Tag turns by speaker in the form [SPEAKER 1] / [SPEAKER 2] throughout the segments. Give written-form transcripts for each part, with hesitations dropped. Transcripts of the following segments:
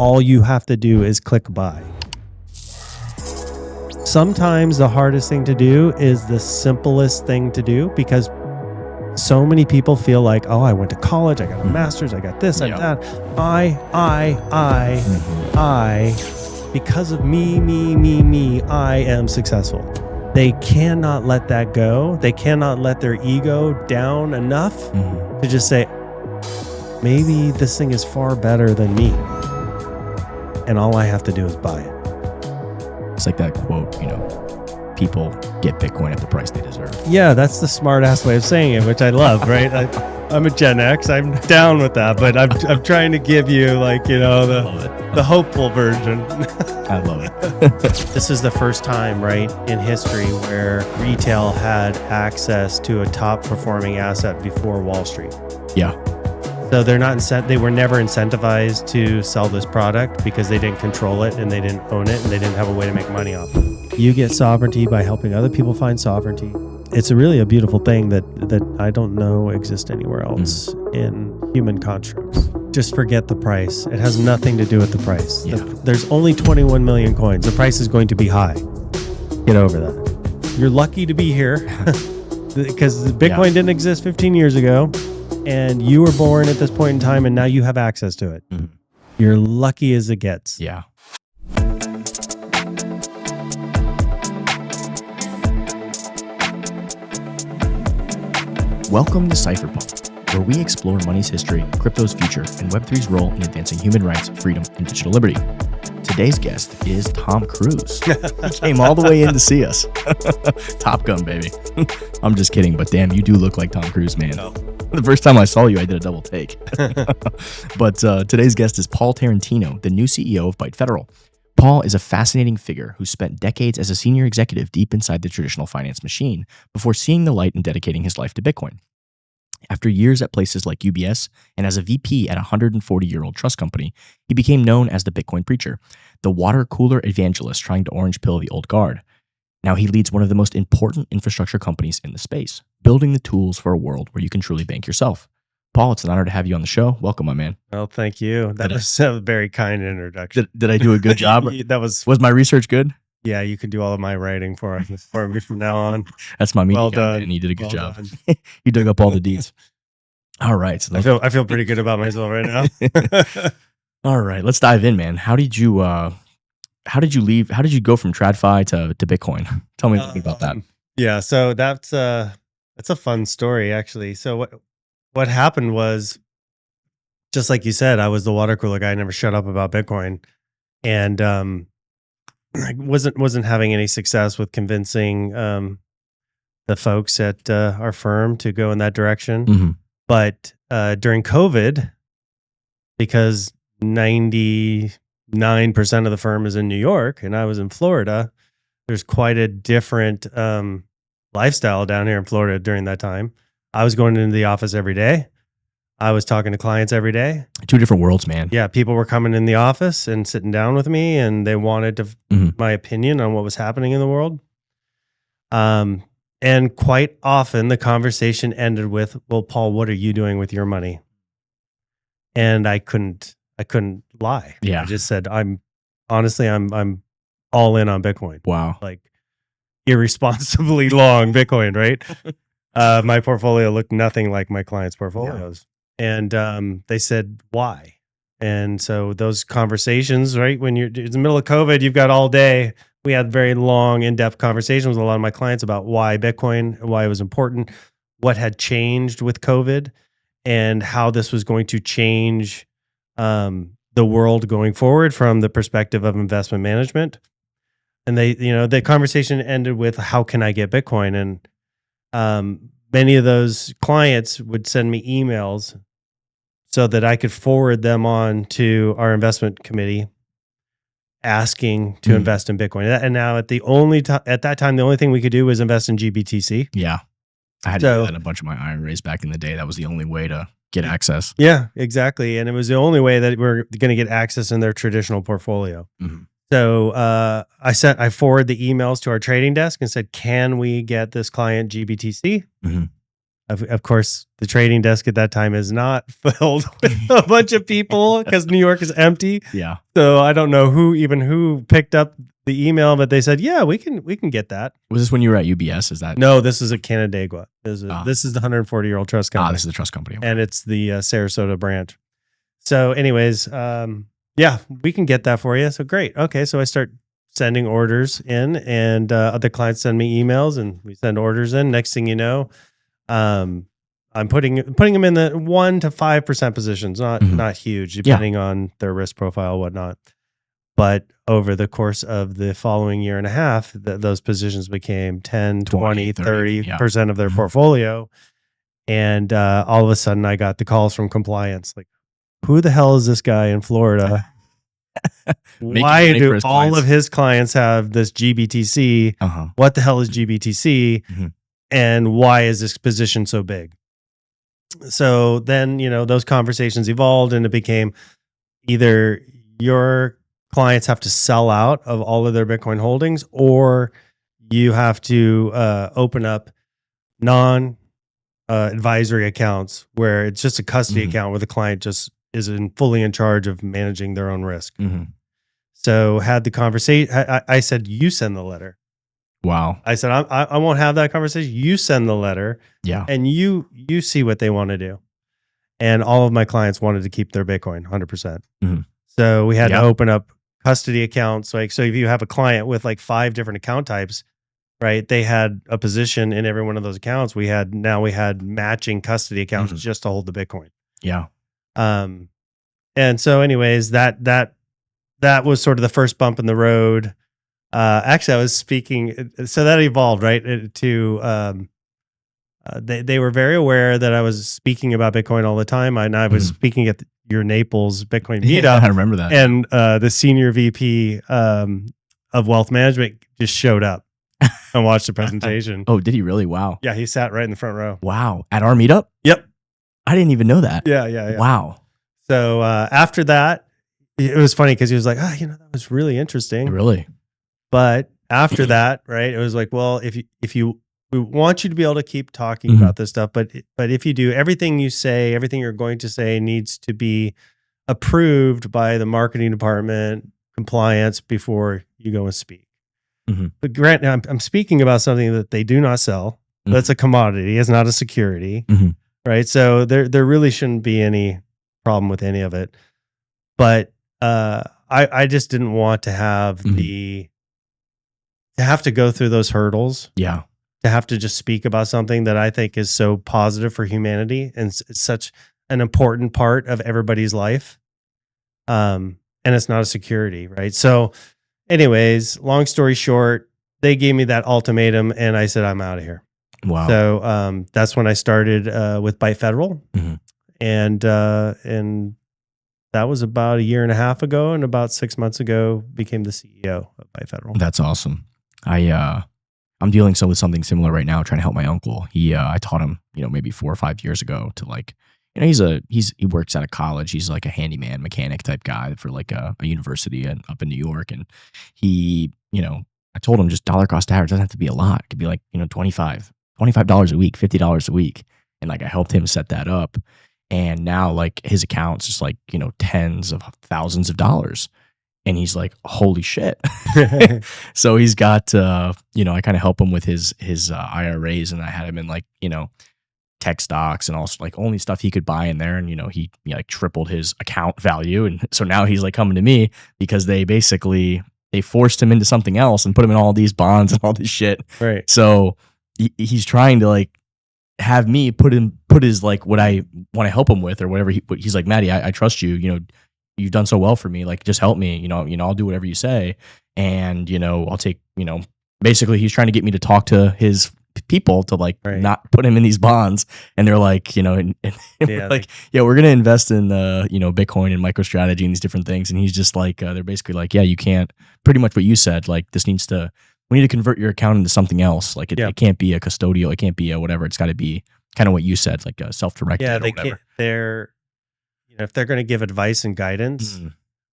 [SPEAKER 1] all you have to do is click buy. Sometimes the hardest thing to do is the simplest thing to do, because so many people feel like, oh, I went to college, I got a master's, I got this, I got that. I, because of me, I am successful. They cannot let that go. They cannot let their ego down enough to just say, maybe this thing is far better than me, and all I have to do is buy it.
[SPEAKER 2] It's like that quote, people get Bitcoin at the price they deserve.
[SPEAKER 1] Yeah, that's the smart ass way of saying it, which I love, right? I'm a Gen X. I'm down with that, but I'm trying to give you the hopeful version.
[SPEAKER 2] I love it.
[SPEAKER 1] This is the first time, right, in history where retail had access to a top performing asset before Wall Street.
[SPEAKER 2] Yeah.
[SPEAKER 1] So they were never incentivized to sell this product because they didn't control it and they didn't own it and they didn't have a way to make money off it. You get sovereignty by helping other people find sovereignty. It's really a beautiful thing that I don't know exists anywhere else in human constructs. Just forget the price. It has nothing to do with the price.
[SPEAKER 2] Yeah.
[SPEAKER 1] There's only 21 million coins. The price is going to be high. Get over that. You're lucky to be here because Bitcoin didn't exist 15 years ago. And you were born at this point in time, and now you have access to it. You're lucky as it gets.
[SPEAKER 2] Yeah. Welcome to Cypherpunk'd, where we explore money's history, crypto's future, and Web3's role in advancing human rights, freedom, and digital liberty. Today's guest is Tom Cruise. He came all the way in to see us. Top Gun, baby. I'm just kidding, but damn, you do look like Tom Cruise, man.
[SPEAKER 1] Oh.
[SPEAKER 2] The first time I saw you, I did a double take. But today's guest is Paul Tarantino, the new CEO of ByteFederal. Paul is a fascinating figure who spent decades as a senior executive deep inside the traditional finance machine before seeing the light and dedicating his life to Bitcoin. After years at places like UBS and as a VP at a 140-year-old trust company, he became known as the Bitcoin preacher, the water cooler evangelist trying to orange pill the old guard. Now he leads one of the most important infrastructure companies in the space, building the tools for a world where you can truly bank yourself. Paul, it's an honor to have you on the show. Welcome, my man.
[SPEAKER 1] Well, thank you. That was a very kind introduction.
[SPEAKER 2] Did I do a good job? Was my research good?
[SPEAKER 1] Yeah, you can do all of my writing for me from now on.
[SPEAKER 2] That's my media
[SPEAKER 1] Well
[SPEAKER 2] guy,
[SPEAKER 1] done.
[SPEAKER 2] and you did a good job.
[SPEAKER 1] Done.
[SPEAKER 2] You dug up all the deeds. All right. So
[SPEAKER 1] I feel pretty good about myself right now.
[SPEAKER 2] All right, let's dive in, man. How did you leave? How did you go from TradFi to Bitcoin? Tell me a little bit about that.
[SPEAKER 1] Yeah, so that's a fun story, actually. So what happened was, just like you said, I was the water cooler guy. I never shut up about Bitcoin, and I wasn't having any success with convincing the folks at our firm to go in that direction.
[SPEAKER 2] Mm-hmm.
[SPEAKER 1] But during COVID, because 99% of the firm is in New York and I was in Florida, there's quite a different lifestyle down here in Florida during that time. I was going into the office every day. I was talking to clients every day.
[SPEAKER 2] Two different worlds, man.
[SPEAKER 1] Yeah, people were coming in the office and sitting down with me, and they wanted my opinion on what was happening in the world. And quite often the conversation ended with, "Well, Paul, what are you doing with your money?" And I couldn't lie.
[SPEAKER 2] Yeah.
[SPEAKER 1] I just said, I'm all in on Bitcoin.
[SPEAKER 2] Wow.
[SPEAKER 1] Like irresponsibly long Bitcoin, right? My portfolio looked nothing like my clients' portfolios. And they said, why? And so those conversations, right? When you're in the middle of COVID, you've got all day. We had very long, in-depth conversations with a lot of my clients about why Bitcoin, why it was important, what had changed with COVID, and how this was going to change the world going forward from the perspective of investment management. And the conversation ended with, how can I get Bitcoin? And many of those clients would send me emails so that I could forward them on to our investment committee asking to invest in Bitcoin. And now at that time, the only thing we could do was invest in GBTC.
[SPEAKER 2] Yeah. I had to do that in a bunch of my IRAs back in the day. That was the only way to get access.
[SPEAKER 1] Yeah, exactly. And it was the only way that we're going to get access in their traditional portfolio.
[SPEAKER 2] Mm-hmm.
[SPEAKER 1] So I forwarded the emails to our trading desk and said, can we get this client GBTC?
[SPEAKER 2] Mm-hmm.
[SPEAKER 1] Of course, the trading desk at that time is not filled with a bunch of people because New York is empty.
[SPEAKER 2] Yeah.
[SPEAKER 1] So I don't know who picked up the email, but they said, yeah, we can get that.
[SPEAKER 2] Was this when you were at UBS? Is that
[SPEAKER 1] No, this is at Canandaigua. This is the 140-year-old trust company.
[SPEAKER 2] This is the trust company. Okay.
[SPEAKER 1] And it's the Sarasota branch. So anyways, yeah, we can get that for you. So great. Okay, so I start sending orders in, and other clients send me emails, and we send orders in. Next thing you know, I'm putting them in the 1% to 5% positions, not huge, depending on their risk profile, whatnot. But over the course of the following year and a half, those positions became 10, 20, 30% of their portfolio. And all of a sudden, I got the calls from compliance, like, who the hell is this guy in Florida? Why do all of his clients have this GBTC? What the hell is GBTC? And why is this position so big? So then, those conversations evolved, and it became either your clients have to sell out of all of their Bitcoin holdings, or you have to open up non-advisory accounts where it's just a custody account where the client just is fully in charge of managing their own risk. So had the conversation. I said, you send the letter.
[SPEAKER 2] Wow.
[SPEAKER 1] I said, I won't have that conversation. You send the letter.
[SPEAKER 2] Yeah.
[SPEAKER 1] And you see what they want to do. And all of my clients wanted to keep their Bitcoin 100%. So we had to open up custody accounts. So if you have a client with like 5 different account types, right? They had a position in every one of those accounts. We had matching custody accounts just to hold the Bitcoin.
[SPEAKER 2] Yeah.
[SPEAKER 1] And so anyways, that was sort of the first bump in the road. Actually, I was speaking, so that evolved, right? To they were very aware that I was speaking about Bitcoin all the time. I was speaking at your Naples Bitcoin meetup.
[SPEAKER 2] Yeah, I remember that.
[SPEAKER 1] And the senior VP of wealth management just showed up and watched the presentation.
[SPEAKER 2] Oh, did he really? Wow.
[SPEAKER 1] Yeah, he sat right in the front row.
[SPEAKER 2] Wow. At our meetup?
[SPEAKER 1] Yep.
[SPEAKER 2] I didn't even know that.
[SPEAKER 1] Yeah.
[SPEAKER 2] Wow.
[SPEAKER 1] So after that, it was funny because he was like, that was really interesting.
[SPEAKER 2] Really?
[SPEAKER 1] But after that, right, it was like, well, we want you to be able to keep talking about this stuff, but if you do, everything you say, everything you're going to say needs to be approved by the marketing department, compliance, before you go and speak. But Grant, I'm speaking about something that they do not sell. That's a commodity. It's not a security, right? So there really shouldn't be any problem with any of it. But I just didn't want to have to have to go through those hurdles.
[SPEAKER 2] Yeah.
[SPEAKER 1] To have to just speak about something that I think is so positive for humanity and it's such an important part of everybody's life. And it's not a security, right? So anyways, long story short, they gave me that ultimatum and I said, I'm out of here.
[SPEAKER 2] Wow.
[SPEAKER 1] So that's when I started with ByteFederal. And that was about a year and a half ago, and about 6 months ago became the CEO of ByteFederal.
[SPEAKER 2] That's awesome. I'm dealing with something similar right now, trying to help my uncle. I taught him, maybe 4 or 5 years ago to he works at a college. He's like a handyman mechanic type guy for like a university up in New York. And he, I told him just dollar cost average doesn't have to be a lot. It could be like, $25 a week, $50 a week. And like, I helped him set that up. And now like his account's just like, tens of thousands of dollars. And he's like, holy shit. So he's got, I kind of help him with his IRAs, and I had him in like, tech stocks and also like only stuff he could buy in there. And, he like tripled his account value. And so now he's like coming to me because they forced him into something else and put him in all these bonds and all this shit.
[SPEAKER 1] Right.
[SPEAKER 2] So he's trying to like have me put his like what I want to help him with or whatever. He's like, Maddie, I trust you, you've done so well for me. Like, just help me, I'll do whatever you say. And, I'll take, basically he's trying to get me to talk to his people to like not put him in these bonds. And they're like, and we're like, yeah, we're going to invest in, Bitcoin and MicroStrategy and these different things. And he's just like, they're basically like, yeah, you can't, pretty much what you said, like we need to convert your account into something else. Like it can't be a custodial. It can't be a whatever. It's got to be kind of what you said, like a self-directed.
[SPEAKER 1] Yeah,
[SPEAKER 2] they can't.
[SPEAKER 1] If they're going to give advice and guidance,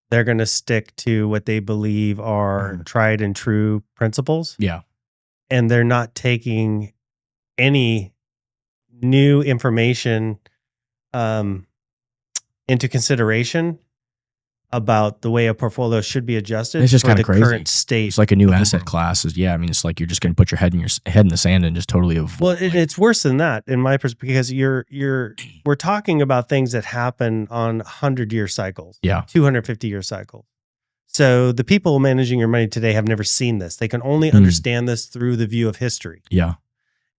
[SPEAKER 1] they're going to stick to what they believe are tried and true principles.
[SPEAKER 2] Yeah.
[SPEAKER 1] And they're not taking any new information into consideration about the way a portfolio should be adjusted.
[SPEAKER 2] It's just
[SPEAKER 1] for
[SPEAKER 2] kind
[SPEAKER 1] the
[SPEAKER 2] of crazy.
[SPEAKER 1] Current state.
[SPEAKER 2] It's like a new
[SPEAKER 1] of the
[SPEAKER 2] asset
[SPEAKER 1] world.
[SPEAKER 2] class. It's like you're just going to put your head in the sand and just totally avoid.
[SPEAKER 1] Well, it's worse than that in my perspective, because we're talking about things that happen on 100-year cycles, 250-year cycles. So the people managing your money today have never seen this. They can only understand this through the view of history.
[SPEAKER 2] Yeah.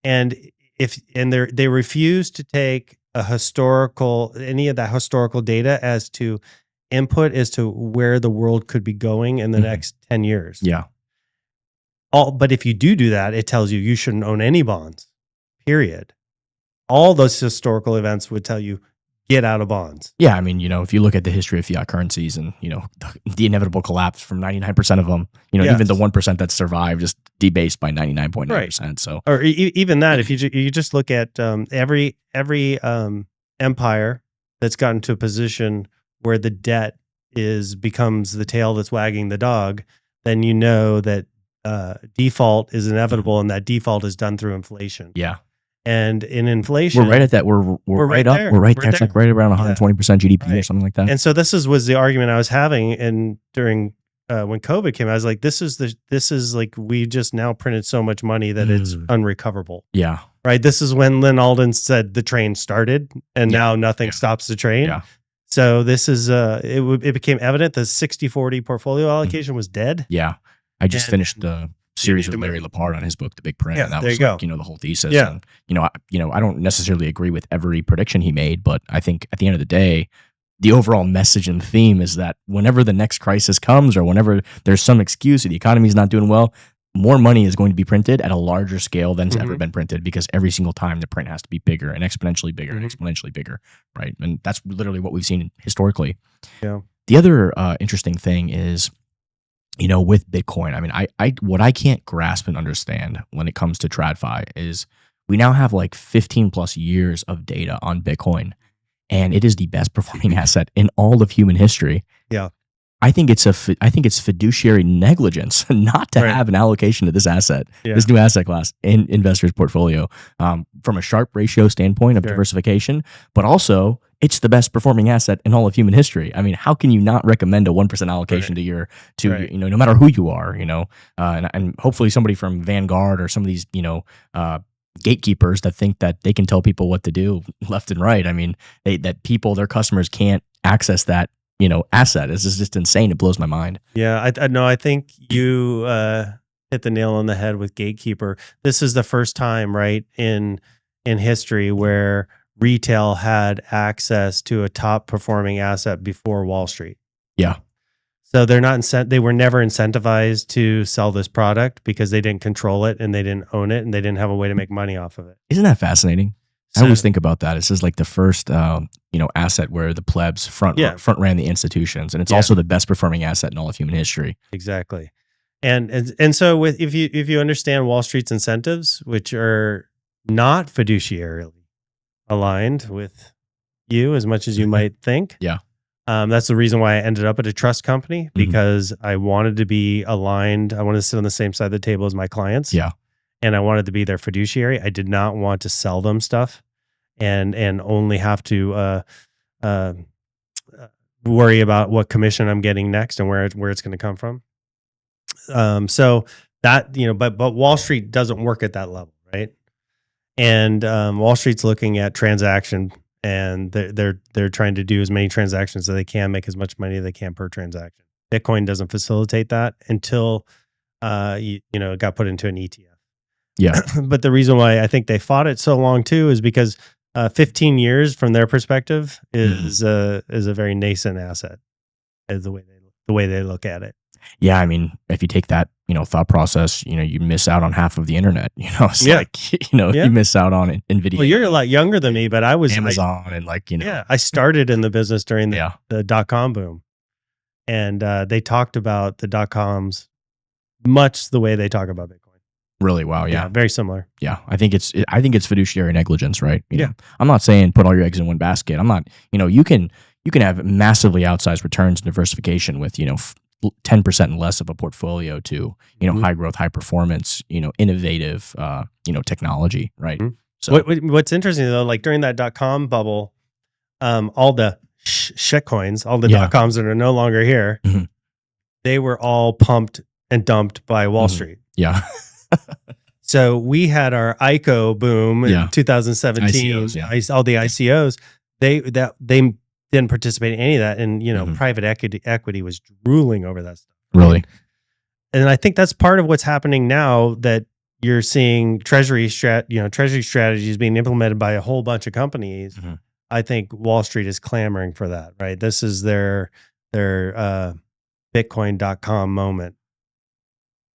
[SPEAKER 1] And they refuse to take any of that historical data as to input as to where the world could be going in the next 10 years.
[SPEAKER 2] Yeah.
[SPEAKER 1] But if you do that, it tells you shouldn't own any bonds, period. All those historical events would tell you, get out of bonds.
[SPEAKER 2] Yeah. I mean, if you look at the history of fiat currencies and, the inevitable collapse from 99% of them, even the 1% that survived just debased by 99.9%.
[SPEAKER 1] Right.
[SPEAKER 2] So,
[SPEAKER 1] or even that, if you just look at every empire that's gotten to a position where the debt becomes the tail that's wagging the dog, then you know that default is inevitable, and that default is done through inflation.
[SPEAKER 2] Yeah.
[SPEAKER 1] And in inflation,
[SPEAKER 2] we're right at that. We're right up.
[SPEAKER 1] there.
[SPEAKER 2] We're right there. It's like right around 120% GDP or something like that.
[SPEAKER 1] And so this was the argument I was having, and during when COVID came, I was like, this is like, we just now printed so much money that it's unrecoverable.
[SPEAKER 2] Yeah.
[SPEAKER 1] Right. This is when Lynn Alden said the train started, and now nothing stops the train.
[SPEAKER 2] Yeah.
[SPEAKER 1] So this is it became evident the 60-40 portfolio allocation was dead.
[SPEAKER 2] Yeah. I just finished the series with Larry Lepard on his book, The Big Print.
[SPEAKER 1] Yeah,
[SPEAKER 2] and that
[SPEAKER 1] there
[SPEAKER 2] was
[SPEAKER 1] you
[SPEAKER 2] like,
[SPEAKER 1] go.
[SPEAKER 2] the whole thesis.
[SPEAKER 1] Yeah.
[SPEAKER 2] And, I don't necessarily agree with every prediction he made, but I think at the end of the day, the overall message and theme is that whenever the next crisis comes, or whenever there's some excuse that the economy is not doing well, more money is going to be printed at a larger scale than's ever been printed, because every single time the print has to be bigger and exponentially bigger and exponentially bigger. Right. And that's literally what we've seen historically.
[SPEAKER 1] Yeah.
[SPEAKER 2] The other interesting thing is, with Bitcoin, I mean, what I can't grasp and understand when it comes to TradFi is we now have like 15 plus years of data on Bitcoin, and it is the best performing asset in all of human history.
[SPEAKER 1] Yeah.
[SPEAKER 2] I think it's fiduciary negligence not to have an allocation to this asset, this new asset class in investors' portfolio, from a Sharpe ratio standpoint of diversification, but also it's the best performing asset in all of human history. I mean, how can you not recommend a 1% allocation to no matter who you are, and hopefully somebody from Vanguard or some of these, gatekeepers that think that they can tell people what to do left and right. I mean, their customers can't access that, asset. This is just insane. It blows my mind.
[SPEAKER 1] Yeah, I think you hit the nail on the head with gatekeeper. This is the first time, right, in history where retail had access to a top performing asset before Wall Street.
[SPEAKER 2] Yeah.
[SPEAKER 1] So they were never incentivized to sell this product because they didn't control it and they didn't own it and they didn't have a way to make money off of it.
[SPEAKER 2] Isn't that fascinating? I always think about that. This is like the first, asset where the plebs front ran the institutions, and it's also the best performing asset in all of human history.
[SPEAKER 1] Exactly, and so if you understand Wall Street's incentives, which are not fiduciarily aligned with you as much as you might think, that's the reason why I ended up at a trust company, because I wanted to be aligned. I wanted to sit on the same side of the table as my clients.
[SPEAKER 2] Yeah.
[SPEAKER 1] And I wanted to be their fiduciary. I did not want to sell them stuff and only have to worry about what commission I'm getting next and where it's going to come from. So that, but Wall Street doesn't work at that level, right? And Wall Street's looking at transaction, and they're trying to do as many transactions as they can, make as much money as they can per transaction. Bitcoin doesn't facilitate that until it got put into an ETF.
[SPEAKER 2] Yeah.
[SPEAKER 1] But the reason why I think they fought it so long too is because 15 years from their perspective is a very nascent asset, is the way they look at it.
[SPEAKER 2] Yeah, I mean, if you take that, thought process, you miss out on half of the internet. It's you miss out on NVIDIA.
[SPEAKER 1] Well, you're a lot younger than me, but I was
[SPEAKER 2] Amazon and
[SPEAKER 1] I started in the business during the .com boom, and they talked about the .coms much the way they talk about Bitcoin.
[SPEAKER 2] Really? Wow. Yeah.
[SPEAKER 1] Very similar.
[SPEAKER 2] Yeah. I think it's fiduciary negligence, right? I'm not saying put all your eggs in one basket. I'm not, you can have massively outsized returns and diversification with, 10% and less of a portfolio to, high growth, high performance, innovative, technology, right? So
[SPEAKER 1] What's interesting though, like during that .com bubble, all the shit coins, all the .coms that are no longer here, they were all pumped and dumped by Wall Street.
[SPEAKER 2] Yeah.
[SPEAKER 1] So we had our ICO boom in 2017.
[SPEAKER 2] ICOs,
[SPEAKER 1] all the ICOs, they didn't participate in any of that, and private equity was drooling over that stuff.
[SPEAKER 2] Really,
[SPEAKER 1] and I think that's part of what's happening now, that you're seeing treasury strategies being implemented by a whole bunch of companies. I think Wall Street is clamoring for that. Right, this is their Bitcoin.com moment.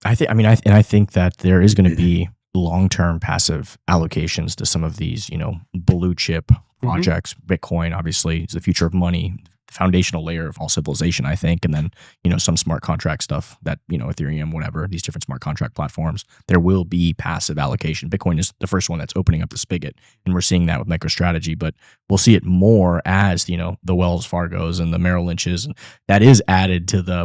[SPEAKER 2] I think that there is going to be long-term passive allocations to some of these, blue chip projects. Bitcoin obviously is the future of money, the foundational layer of all civilization, I think. And then, some smart contract stuff that, Ethereum, whatever, these different smart contract platforms, there will be passive allocation. Bitcoin is the first one that's opening up the spigot. And we're seeing that with MicroStrategy, but we'll see it more as, the Wells Fargos and the Merrill Lynches, and that is added to the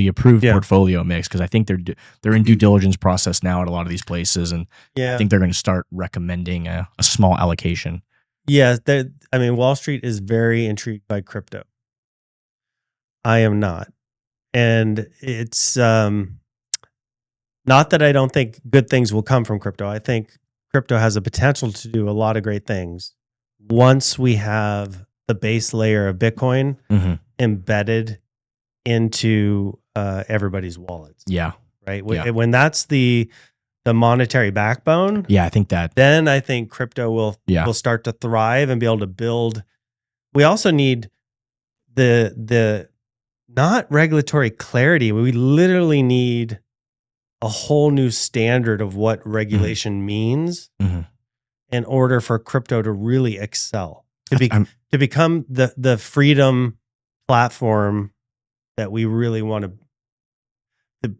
[SPEAKER 2] approved portfolio mix. Cause I think they're in due diligence process now at a lot of these places. And I think they're going to start recommending a small allocation.
[SPEAKER 1] Yeah. Wall Street is very intrigued by crypto. I am not. And it's not that I don't think good things will come from crypto. I think crypto has a potential to do a lot of great things once we have the base layer of Bitcoin embedded into everybody's wallets.
[SPEAKER 2] Yeah.
[SPEAKER 1] Right. When that's the monetary backbone.
[SPEAKER 2] Yeah, I think that.
[SPEAKER 1] Then I think crypto will start to thrive and be able to build. We also need the not regulatory clarity. We literally need a whole new standard of what regulation means in order for crypto to really excel, to become the freedom platform that we really want to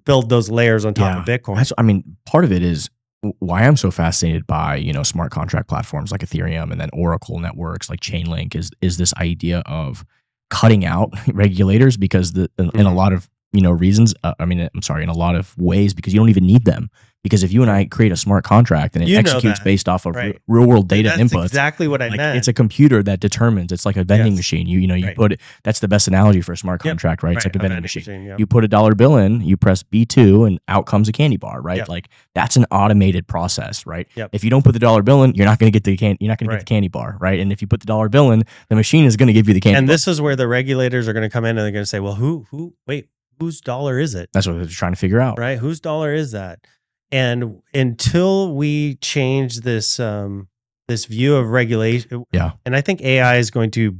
[SPEAKER 1] build those layers on top of Bitcoin.
[SPEAKER 2] Part of it is why I'm so fascinated by, smart contract platforms like Ethereum and then Oracle networks like Chainlink is this idea of cutting out regulators, because in a lot of reasons, in a lot of ways, because you don't even need them. Because if you and I create a smart contract and it executes based off of real world data
[SPEAKER 1] that's
[SPEAKER 2] inputs,
[SPEAKER 1] exactly what I meant.
[SPEAKER 2] It's a computer that determines. It's like a vending machine. You put it. That's the best analogy for a smart contract, right? It's like a vending machine. You put a $1 bill in, you press B2, and out comes a candy bar, right? Like that's an automated process, right? If you don't put the $1 bill in, you're not going to get the get the candy bar, right? And if you put the $1 bill in, the machine is going to give you the candy.
[SPEAKER 1] And
[SPEAKER 2] bar.
[SPEAKER 1] this is where the regulators are going to come in and they're going to say, well, whose dollar is it?
[SPEAKER 2] That's what they're trying to figure out,
[SPEAKER 1] right? Whose dollar is that? And until we change this this view of regulation, and I think AI is going to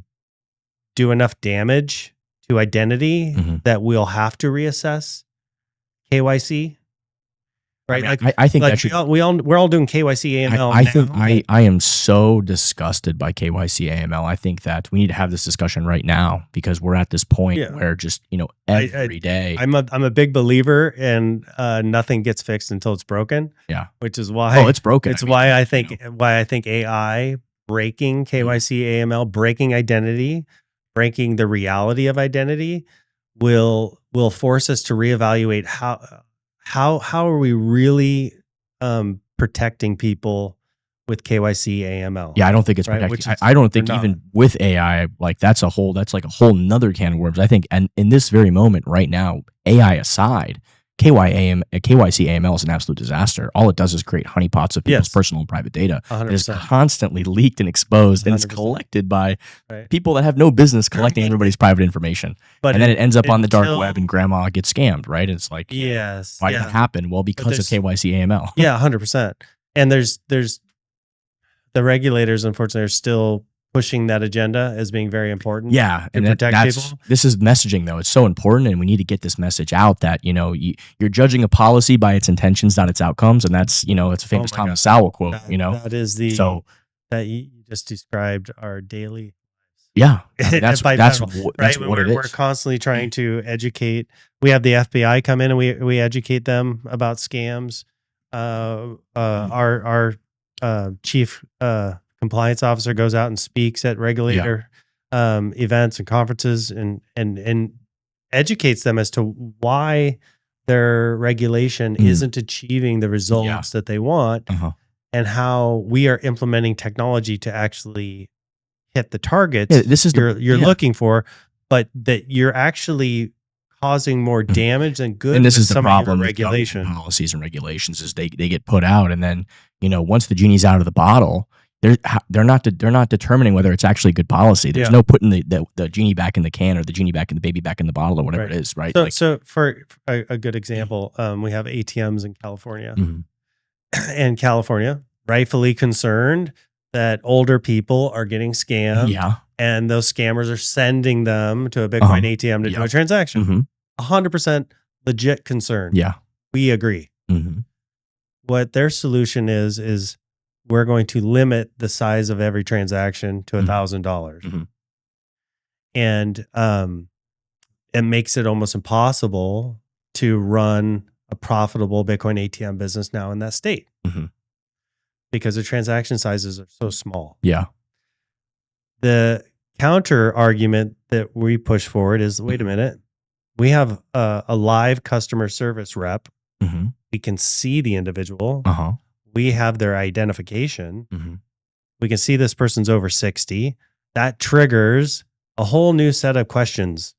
[SPEAKER 1] do enough damage to identity that we'll have to reassess KYC. Right?
[SPEAKER 2] I think that
[SPEAKER 1] we're all doing KYC AML.
[SPEAKER 2] I think I am so disgusted by KYC AML. I think that we need to have this discussion right now, because we're at this point where just every day.
[SPEAKER 1] I'm a big believer in nothing gets fixed until it's broken.
[SPEAKER 2] Yeah,
[SPEAKER 1] which is why
[SPEAKER 2] it's broken.
[SPEAKER 1] It's why I think AI breaking KYC AML, breaking identity, breaking the reality of identity will force us to reevaluate how are we really protting people with KYC AML?
[SPEAKER 2] Yeah, I don't think it's protecting. I don't think even with AI, that's like a whole nother can of worms. I think, and in this very moment right now, AI aside, KYC AML is an absolute disaster. All it does is create honeypots of people's personal and private data. 100%. That is constantly leaked and exposed, and 100%. It's collected by people that have no business collecting everybody's private information. And then it ends up on the dark web, and grandma gets scammed, right? It's like, why did that happen? Well, because of KYC AML.
[SPEAKER 1] Yeah, 100%. And there's the regulators, unfortunately, are still pushing that agenda as being very important.
[SPEAKER 2] Yeah,
[SPEAKER 1] to protect people.
[SPEAKER 2] This is messaging, though. It's so important, and we need to get this message out that you're judging a policy by its intentions, not its outcomes, and that's it's a famous Thomas Sowell quote.
[SPEAKER 1] That is that you just described our daily.
[SPEAKER 2] Yeah, that's what it is.
[SPEAKER 1] We're constantly trying to educate. We have the FBI come in and we educate them about scams. Our chief compliance officer goes out and speaks at regulator events and conferences and educates them as to why their regulation isn't achieving the results that they want. and how we are implementing technology to actually hit the targets
[SPEAKER 2] this is
[SPEAKER 1] you're looking for, but that you're actually causing more damage than good.
[SPEAKER 2] And this
[SPEAKER 1] with
[SPEAKER 2] is the
[SPEAKER 1] some of
[SPEAKER 2] problem
[SPEAKER 1] your
[SPEAKER 2] with
[SPEAKER 1] regulation
[SPEAKER 2] policies and regulations is they get put out, and then once the genie's out of the bottle, they're not determining whether it's actually good policy. There's no putting the genie back in the can or the genie back in the baby back in the bottle or whatever it is, right?
[SPEAKER 1] So for a good example, we have ATMs in California, and California rightfully concerned that older people are getting scammed, and those scammers are sending them to a Bitcoin ATM to do a transaction. 100% legit concern.
[SPEAKER 2] Yeah,
[SPEAKER 1] we agree. What their solution is we're going to limit the size of every transaction to $1,000. And it makes it almost impossible to run a profitable Bitcoin ATM business now in that state because the transaction sizes are so small.
[SPEAKER 2] Yeah.
[SPEAKER 1] The counter argument that we push forward is, wait a minute, we have a live customer service rep. We can see the individual. We have their identification. We can see this person's over 60. That triggers a whole new set of questions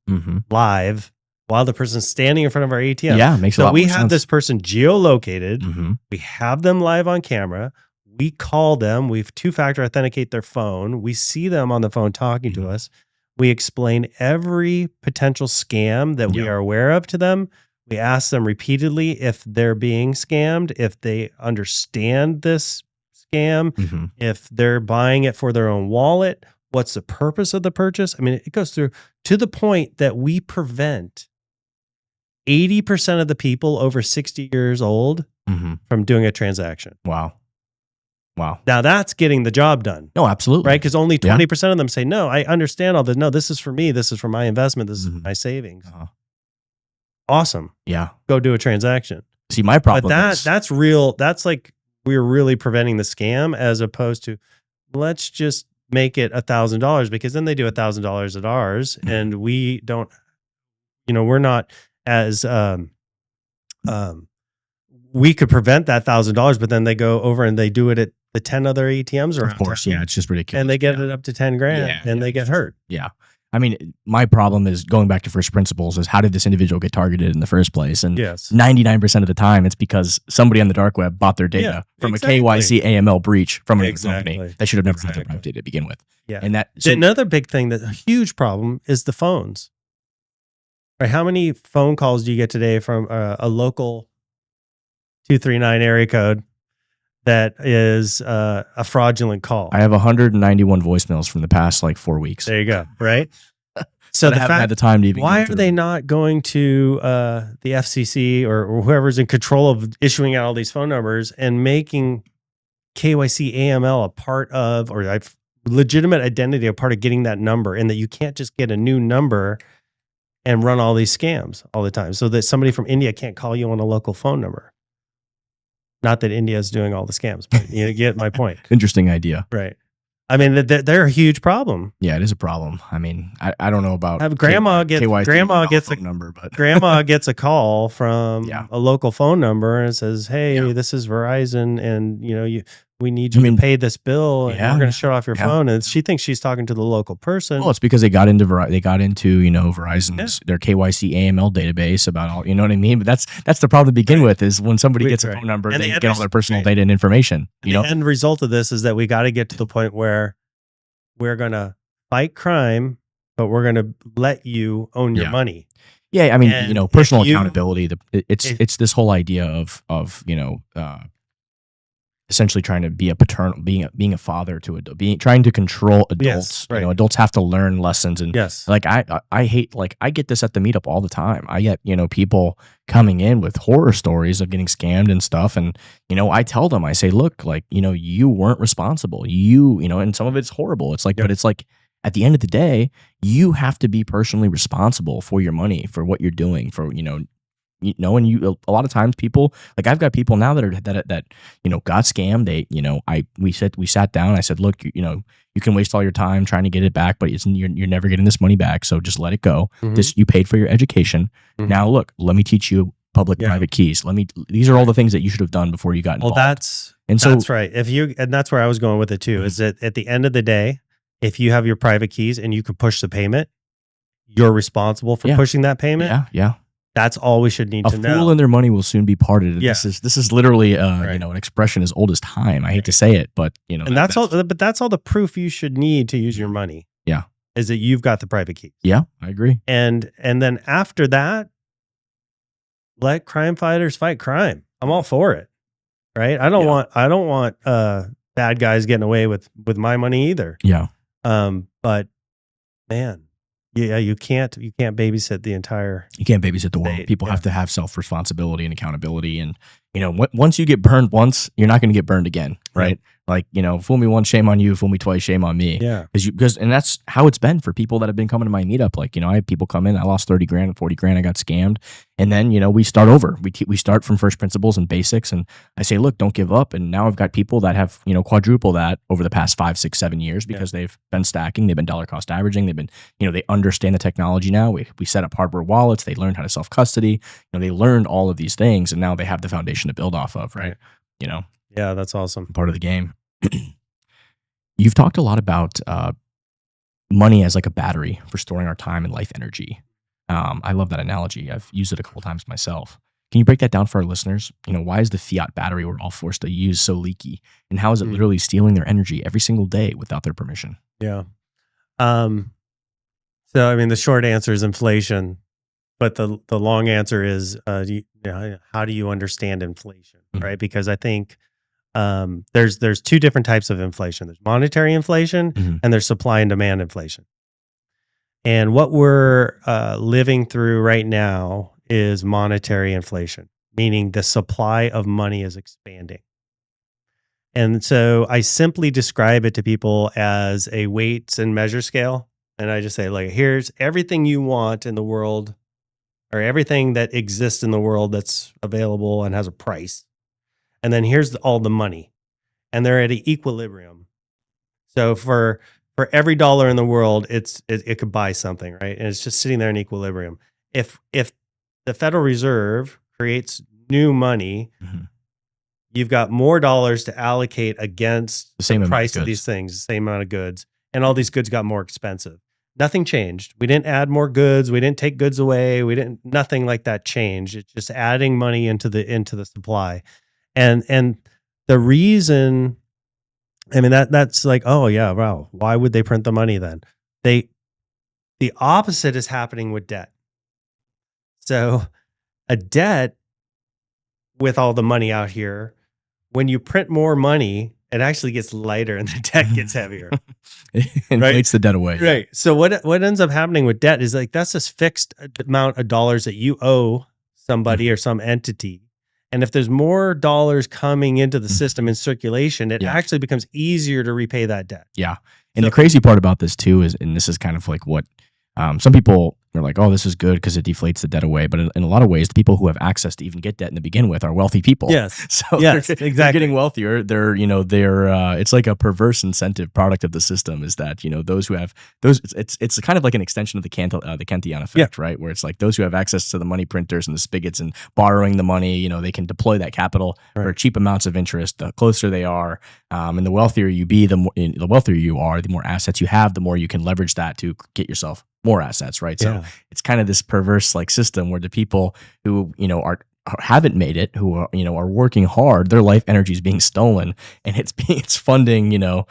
[SPEAKER 1] live while the person's standing in front of our ATM.
[SPEAKER 2] Yeah, makes a lot more sense. So we have
[SPEAKER 1] this person geolocated. We have them live on camera. We call them. We've two-factor authenticate their phone. We see them on the phone talking to us. We explain every potential scam that we are aware of to them. We ask them repeatedly if they're being scammed, if they understand this scam, if they're buying it for their own wallet, what's the purpose of the purchase. I mean, it goes through to the point that we prevent 80% of the people over 60 years old from doing a transaction.
[SPEAKER 2] Wow.
[SPEAKER 1] Now that's getting the job done.
[SPEAKER 2] No, absolutely.
[SPEAKER 1] Right? Because only 20% of them say, no, I understand all this. No, this is for me. This is for my investment. This is my savings. Awesome.
[SPEAKER 2] Yeah.
[SPEAKER 1] Go do a transaction.
[SPEAKER 2] See, my problem
[SPEAKER 1] that's real. That's like we're really preventing the scam as opposed to let's just make it $1,000 because then they do $1,000 at ours and we don't, we're not as, we could prevent that $1,000, but then they go over and they do it at the 10 other ATMs around.
[SPEAKER 2] Of course. Yeah. It's just ridiculous.
[SPEAKER 1] And they get it up to 10 grand and they get hurt.
[SPEAKER 2] Yeah. I mean, my problem is going back to first principles is how did this individual get targeted in the first place? And 99% of the time, it's because somebody on the dark web bought their data from a KYC AML breach from another company that should have never had their private data to begin with.
[SPEAKER 1] Yeah. And another big thing that's a huge problem is the phones. Right? How many phone calls do you get today from a local 239 area code that is a fraudulent call?
[SPEAKER 2] I have 191 voicemails from the past 4 weeks.
[SPEAKER 1] There you go. Right. So
[SPEAKER 2] I haven't had the time to even.
[SPEAKER 1] Why are they not going to the FCC or whoever's in control of issuing out all these phone numbers and making KYC AML a part of, or legitimate identity a part of getting that number, and that you can't just get a new number and run all these scams all the time, so that somebody from India can't call you on a local phone number? Not that India is doing all the scams, but you get my point.
[SPEAKER 2] Interesting idea.
[SPEAKER 1] Right. I mean, they're a huge problem.
[SPEAKER 2] Yeah, it is a problem. I mean, I don't know about
[SPEAKER 1] grandma gets a
[SPEAKER 2] number, but
[SPEAKER 1] grandma gets a call from a local phone number and it says, "Hey, this is Verizon, and we need you to pay this bill, and we're going to shut off your phone." And she thinks she's talking to the local person.
[SPEAKER 2] Well, it's because they got into Verizon's their KYC AML database about all, you know what I mean? But that's the problem to begin with, is when somebody gets a phone number, and they get all their personal data and information.
[SPEAKER 1] The end result of this is that we got to get to the point where we're going to fight crime, but we're going to let you own your money.
[SPEAKER 2] Yeah, I mean, personal accountability. It's this whole idea of essentially trying to be a paternal, being a father to trying to control adults. Adults have to learn lessons, and I hate, I get this at the meetup all the time. I get people coming in with horror stories of getting scammed and stuff, and I tell them, I say, look, you weren't responsible, and some of it's horrible. It's but it's at the end of the day, you have to be personally responsible for your money, for what you're doing, for and a lot of times people, I've got people now that got scammed. We sat down. I said, look, you can waste all your time trying to get it back, but you're never getting this money back. So just let it go. You paid for your education. Now look, let me teach you public-private keys. These are all the things that you should have done before you got involved.
[SPEAKER 1] Well, that's right. And that's where I was going with it too, is that at the end of the day, if you have your private keys and you can push the payment, you're responsible for pushing that payment.
[SPEAKER 2] Yeah.
[SPEAKER 1] That's all we should need to know.
[SPEAKER 2] A fool and their money will soon be parted.
[SPEAKER 1] Yeah.
[SPEAKER 2] This is literally an expression as old as time. I hate to say it, but
[SPEAKER 1] and that's all. But that's all the proof you should need to use your money.
[SPEAKER 2] Yeah,
[SPEAKER 1] is that you've got the private keys.
[SPEAKER 2] Yeah, I agree.
[SPEAKER 1] And then after that, let crime fighters fight crime. I'm all for it. Right? I don't want bad guys getting away with my money either.
[SPEAKER 2] Yeah.
[SPEAKER 1] But man. Yeah, you can't babysit the entire.
[SPEAKER 2] You can't babysit the world. People have to have self-responsibility and accountability. And once you get burned once, you're not going to get burned again, right? Like fool me once, shame on you. Fool me twice, shame on me.
[SPEAKER 1] Yeah,
[SPEAKER 2] because that's how it's been for people that have been coming to my meetup. Like I had people come in, I lost 30 grand, 40 grand, I got scammed, and then we start over. We start from first principles and basics, and I say, look, don't give up. And now I've got people that have quadruple that over the past 5, 6, 7 years because they've been stacking, they've been dollar cost averaging, they've been they understand the technology now. We set up hardware wallets, they learned how to self custody. They learned all of these things, and now they have the foundation to build off of. Right.
[SPEAKER 1] Yeah, that's awesome.
[SPEAKER 2] Part of the game. You've talked a lot about money as like a battery for storing our time and life energy. I love that analogy. I've used it a couple times myself. Can you break that down for our listeners? Why is the fiat battery we're all forced to use so leaky? And how is it literally stealing their energy every single day without their permission?
[SPEAKER 1] Yeah. So, the short answer is inflation, but the long answer is, how do you understand inflation, right? Because I think there's two different types of inflation. There's monetary inflation and there's supply and demand inflation. And what we're living through right now is monetary inflation, meaning the supply of money is expanding. And so I simply describe it to people as a weights and measure scale. And I just say, like, here's everything you want in the world, or everything that exists in the world that's available and has a price. And then here's all the money, and they're at an equilibrium. So for every dollar in the world, it could buy something, right? And it's just sitting there in equilibrium. If the Federal Reserve creates new money, you've got more dollars to allocate against the same price of these things, the same amount of goods, and all these goods got more expensive. Nothing changed. We didn't add more goods. We didn't take goods away. Nothing like that changed. It's just adding money into the supply. And the reason, that's like, oh yeah, wow. Why would they print the money then? The opposite is happening with debt. So a debt, with all the money out here, when you print more money, it actually gets lighter and the debt gets heavier.
[SPEAKER 2] It inflates the debt away.
[SPEAKER 1] Right. So what ends up happening with debt is, like, that's this fixed amount of dollars that you owe somebody or some entity. And if there's more dollars coming into the system in circulation, it actually becomes easier to repay that debt.
[SPEAKER 2] Yeah. And the crazy part about this too is, and this is kind of like what some people are like, oh, this is good because it deflates the debt away. But in a lot of ways, the people who have access to even get debt to begin with are wealthy people.
[SPEAKER 1] Yes.
[SPEAKER 2] So
[SPEAKER 1] exactly.
[SPEAKER 2] They're getting wealthier. They're it's like a perverse incentive product of the system is that, those who have those, it's kind of like an extension of the Cantillon effect, right? Where it's like those who have access to the money printers and the spigots and borrowing the money, they can deploy that capital for cheap amounts of interest. The closer they are, and the wealthier you be, the wealthier you are, the more assets you have, the more you can leverage that to get yourself more assets, right? So it's kind of this perverse like system where the people who haven't made it, who are working hard, their life energy is being stolen, and it's funding the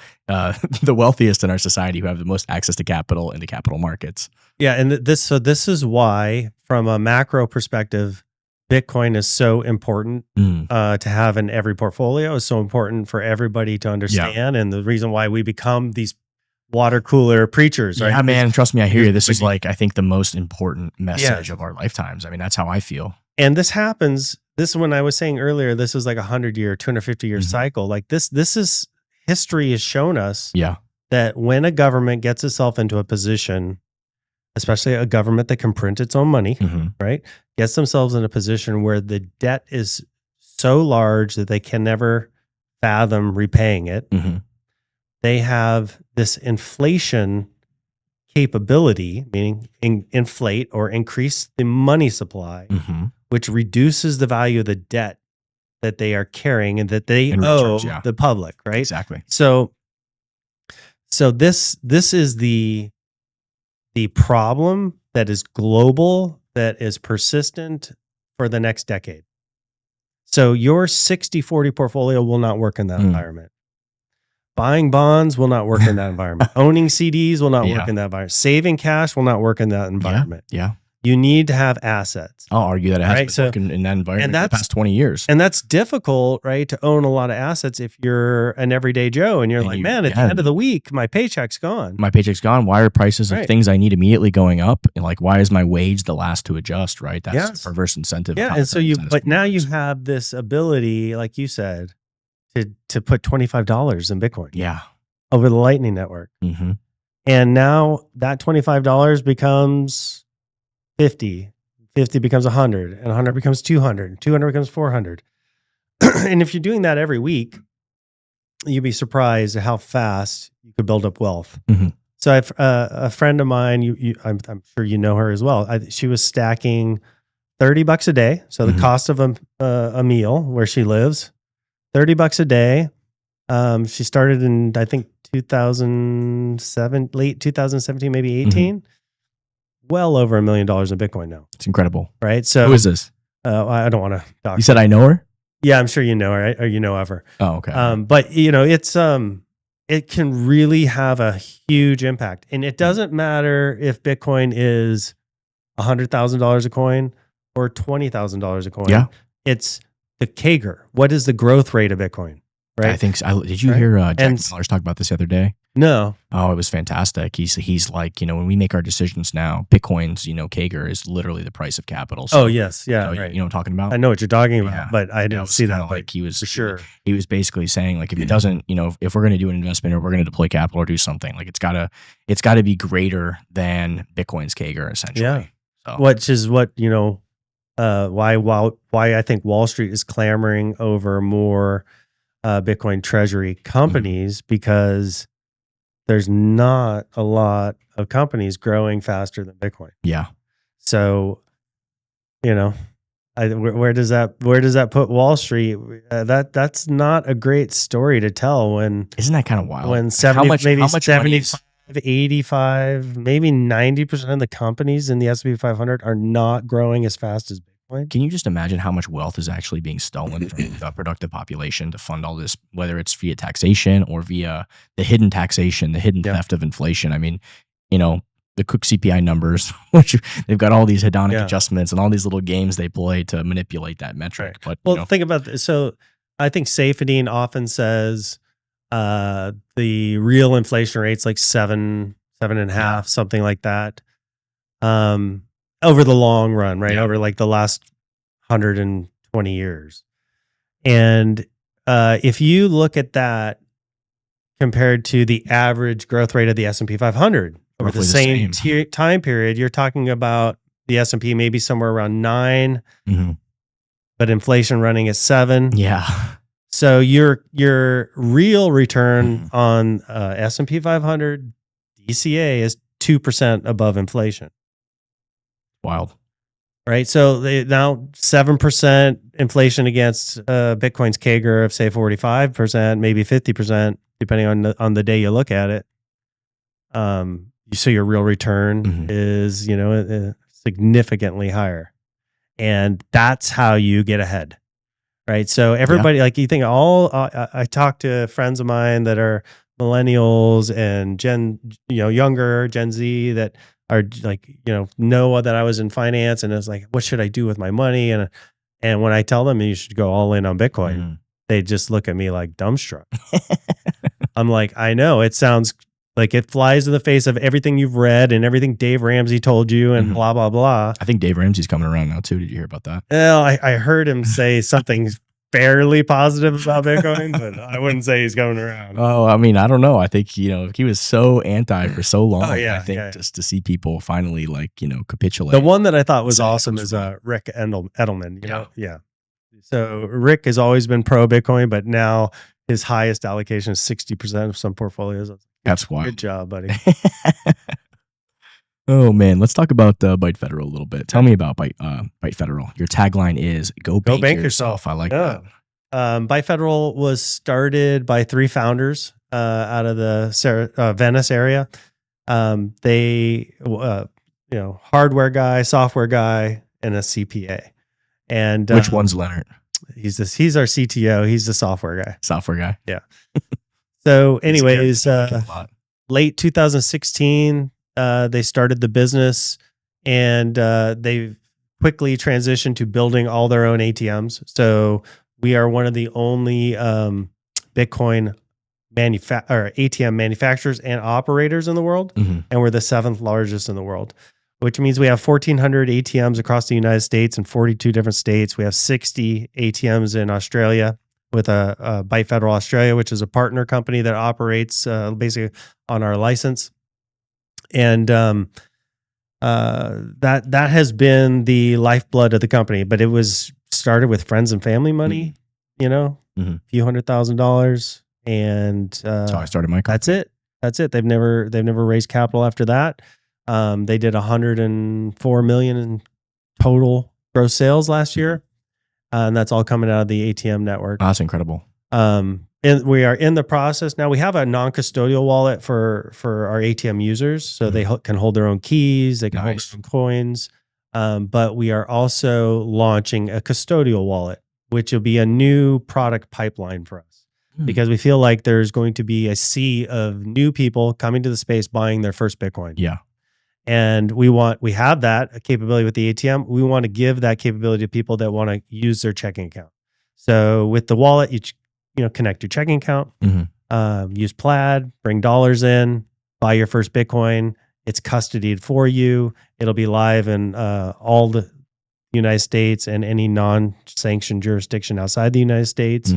[SPEAKER 2] wealthiest in our society who have the most access to capital in the capital markets. Yeah,
[SPEAKER 1] and this is why, from a macro perspective, Bitcoin is so important to have in every portfolio. Is so important for everybody to understand, and the reason why we become these water cooler preachers, right?
[SPEAKER 2] Yeah, man, trust me, I hear you. This is like, I think, the most important message of our lifetimes. That's how I feel.
[SPEAKER 1] And this happens, when I was saying earlier, this is like a 100-year, 250-year cycle. Like this is, history has shown us that when a government gets itself into a position, especially a government that can print its own money, right? Gets themselves in a position where the debt is so large that they can never fathom repaying it. They have this inflation capability, meaning inflate or increase the money supply, which reduces the value of the debt that they are carrying and that they
[SPEAKER 2] In
[SPEAKER 1] owe
[SPEAKER 2] returns, yeah.
[SPEAKER 1] the public, right?
[SPEAKER 2] Exactly.
[SPEAKER 1] So this is the problem that is global, that is persistent for the next decade. So your 60-40 portfolio will not work in that environment. Buying bonds will not work in that environment. Owning CDs will not work in that environment. Saving cash will not work in that environment.
[SPEAKER 2] Yeah.
[SPEAKER 1] You need to have assets.
[SPEAKER 2] I'll argue that it hasn't been working in that environment for the past 20 years.
[SPEAKER 1] And that's difficult, right? To own a lot of assets if you're an everyday Joe and you're like, man, at the end of the week, my paycheck's gone.
[SPEAKER 2] My paycheck's gone. Why are prices of things I need immediately going up? And like, why is my wage the last to adjust, right? That's a perverse incentive.
[SPEAKER 1] Yeah, and so but now you have this ability, like you said, to put $25 in Bitcoin.
[SPEAKER 2] Yeah.
[SPEAKER 1] Over the Lightning Network.
[SPEAKER 2] Mm-hmm.
[SPEAKER 1] And now that $25 becomes 50. 50 becomes 100, and 100 becomes 200, 200 becomes 400. And if you're doing that every week, you'd be surprised at how fast you could build up wealth.
[SPEAKER 2] Mm-hmm.
[SPEAKER 1] So I've a friend of mine, I'm sure you know her as well. she was stacking $30 a day. So the cost of a meal where she lives, $30 a day. She started in, I think, 2007, late 2017, maybe 18. Well over $1 million in Bitcoin now.
[SPEAKER 2] It's incredible.
[SPEAKER 1] Right? So
[SPEAKER 2] who is this?
[SPEAKER 1] I don't want to talk.
[SPEAKER 2] You said I know her?
[SPEAKER 1] Yeah, I'm sure you know her, or you know of her.
[SPEAKER 2] Oh, okay.
[SPEAKER 1] But you know, it's it can really have a huge impact. And it doesn't matter if Bitcoin is $100,000 a coin or $20,000 a coin.
[SPEAKER 2] Yeah.
[SPEAKER 1] It's the CAGR. What is the growth rate of Bitcoin? Right.
[SPEAKER 2] I think so. Did you hear Jack Mallers talk about this the other day?
[SPEAKER 1] No.
[SPEAKER 2] Oh, it was fantastic. He's like, you know, when we make our decisions now, Bitcoin's, you know, CAGR is literally the price of capital. So,
[SPEAKER 1] yes. Yeah.
[SPEAKER 2] so,
[SPEAKER 1] right.
[SPEAKER 2] you know what I'm talking about?
[SPEAKER 1] I know what you're talking about, but I didn't see that.
[SPEAKER 2] Like he was,
[SPEAKER 1] for sure.
[SPEAKER 2] He was basically saying like, if it doesn't, you know, if we're going to do an investment or we're going to deploy capital or do something, like it's gotta be greater than Bitcoin's CAGR essentially.
[SPEAKER 1] Yeah.
[SPEAKER 2] So.
[SPEAKER 1] Which is what, you know, why I think Wall Street is clamoring over more Bitcoin treasury companies, because there's not a lot of companies growing faster than Bitcoin.
[SPEAKER 2] Yeah.
[SPEAKER 1] So, you know, where does that put Wall Street? That's not a great story to tell when.
[SPEAKER 2] Isn't that kind of wild?
[SPEAKER 1] When 75, 85, maybe 90% of the companies in the S&P 500 are not growing as fast as Bitcoin.
[SPEAKER 2] Can you just imagine how much wealth is actually being stolen from the productive population to fund all this, whether it's via taxation or via the hidden taxation, the hidden theft of inflation? I mean, you know, the Cook CPI numbers, which they've got all these hedonic adjustments and all these little games they play to manipulate that metric.
[SPEAKER 1] Right.
[SPEAKER 2] But
[SPEAKER 3] Well,
[SPEAKER 1] think about this. So I think Safedine often says the real inflation rate's like 7.5, something like that. Over the long run, right? Over like the last 120 years. And if you look at that compared to the average growth rate of the S&P 500 over the same time period, you're talking about the S&P maybe somewhere around 9, but inflation running at 7.
[SPEAKER 2] Yeah.
[SPEAKER 1] So your real return on S&P 500 DCA is 2% above inflation.
[SPEAKER 2] Wild.
[SPEAKER 1] Right. So now 7% inflation against Bitcoin's CAGR of say 45%, maybe 50%, depending on the day you look at it. So your real return is, you know, significantly higher. And that's how you get ahead. Right. So everybody, like you think I talk to friends of mine that are millennials and younger Gen Z that are like, know that I was in finance, and it's like, what should I do with my money? And when I tell them you should go all in on Bitcoin, they just look at me like dumbstruck. I'm like, I know it sounds like it flies in the face of everything you've read and everything Dave Ramsey told you and blah, blah, blah.
[SPEAKER 2] I think Dave Ramsey's coming around now too. Did you hear about that?
[SPEAKER 1] Well, I heard him say something fairly positive about Bitcoin, but I wouldn't say he's coming around.
[SPEAKER 2] Oh, I mean, I don't know. I think, he was so anti for so long.
[SPEAKER 1] I
[SPEAKER 2] think just to see people finally capitulate.
[SPEAKER 1] The one that I thought was awesome is Rick Edelman. You know? Yeah. So Rick has always been pro Bitcoin, but now his highest allocation is 60% of some portfolios.
[SPEAKER 2] That's wild.
[SPEAKER 1] Good job, buddy.
[SPEAKER 2] Oh man, let's talk about ByteFederal a little bit. Tell me about ByteFederal. Your tagline is "Go bank yourself." I like that.
[SPEAKER 1] ByteFederal was started by 3 founders out of the Venice area. They, hardware guy, software guy, and a CPA. And
[SPEAKER 2] Which one's Leonard?
[SPEAKER 1] He's our CTO. He's the software guy.
[SPEAKER 2] Software guy.
[SPEAKER 1] Yeah. So, anyways, late 2016, they started the business, and they quickly transitioned to building all their own ATMs. So we are one of the only Bitcoin ATM manufacturers and operators in the world, and we're the 7th largest in the world, which means we have 1,400 ATMs across the United States in 42 different states. We have 60 ATMs in Australia with a ByteFederal Australia, which is a partner company that operates basically on our license. And that has been the lifeblood of the company, but it was started with friends and family money, a few $100,000. And
[SPEAKER 2] that's how I started my company.
[SPEAKER 1] That's it. They've never raised capital after that. They did 104 million in total gross sales last year. And that's all coming out of the ATM network.
[SPEAKER 2] Oh, that's incredible.
[SPEAKER 1] And we are in the process now. We have a non-custodial wallet for our ATM users, so they can hold their own keys, they can hold their own coins. But we are also launching a custodial wallet, which will be a new product pipeline for us, because we feel like there's going to be a sea of new people coming to the space buying their first Bitcoin.
[SPEAKER 2] Yeah. And
[SPEAKER 1] we have that capability with the ATM. We want to give that capability to people that want to use their checking account. So with the wallet, you connect your checking account, use Plaid, bring dollars in, buy your first Bitcoin. It's custodied for you. It'll be live in all the United States and any non-sanctioned jurisdiction outside the United States.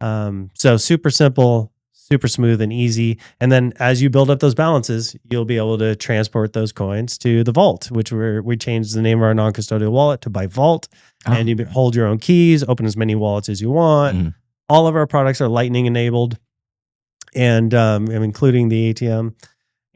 [SPEAKER 1] So super simple, super smooth and easy. And then as you build up those balances, you'll be able to transport those coins to the vault, which we changed the name of our non-custodial wallet to ByteVault. And you hold your own keys, open as many wallets as you want. All of our products are Lightning enabled, and including the ATM.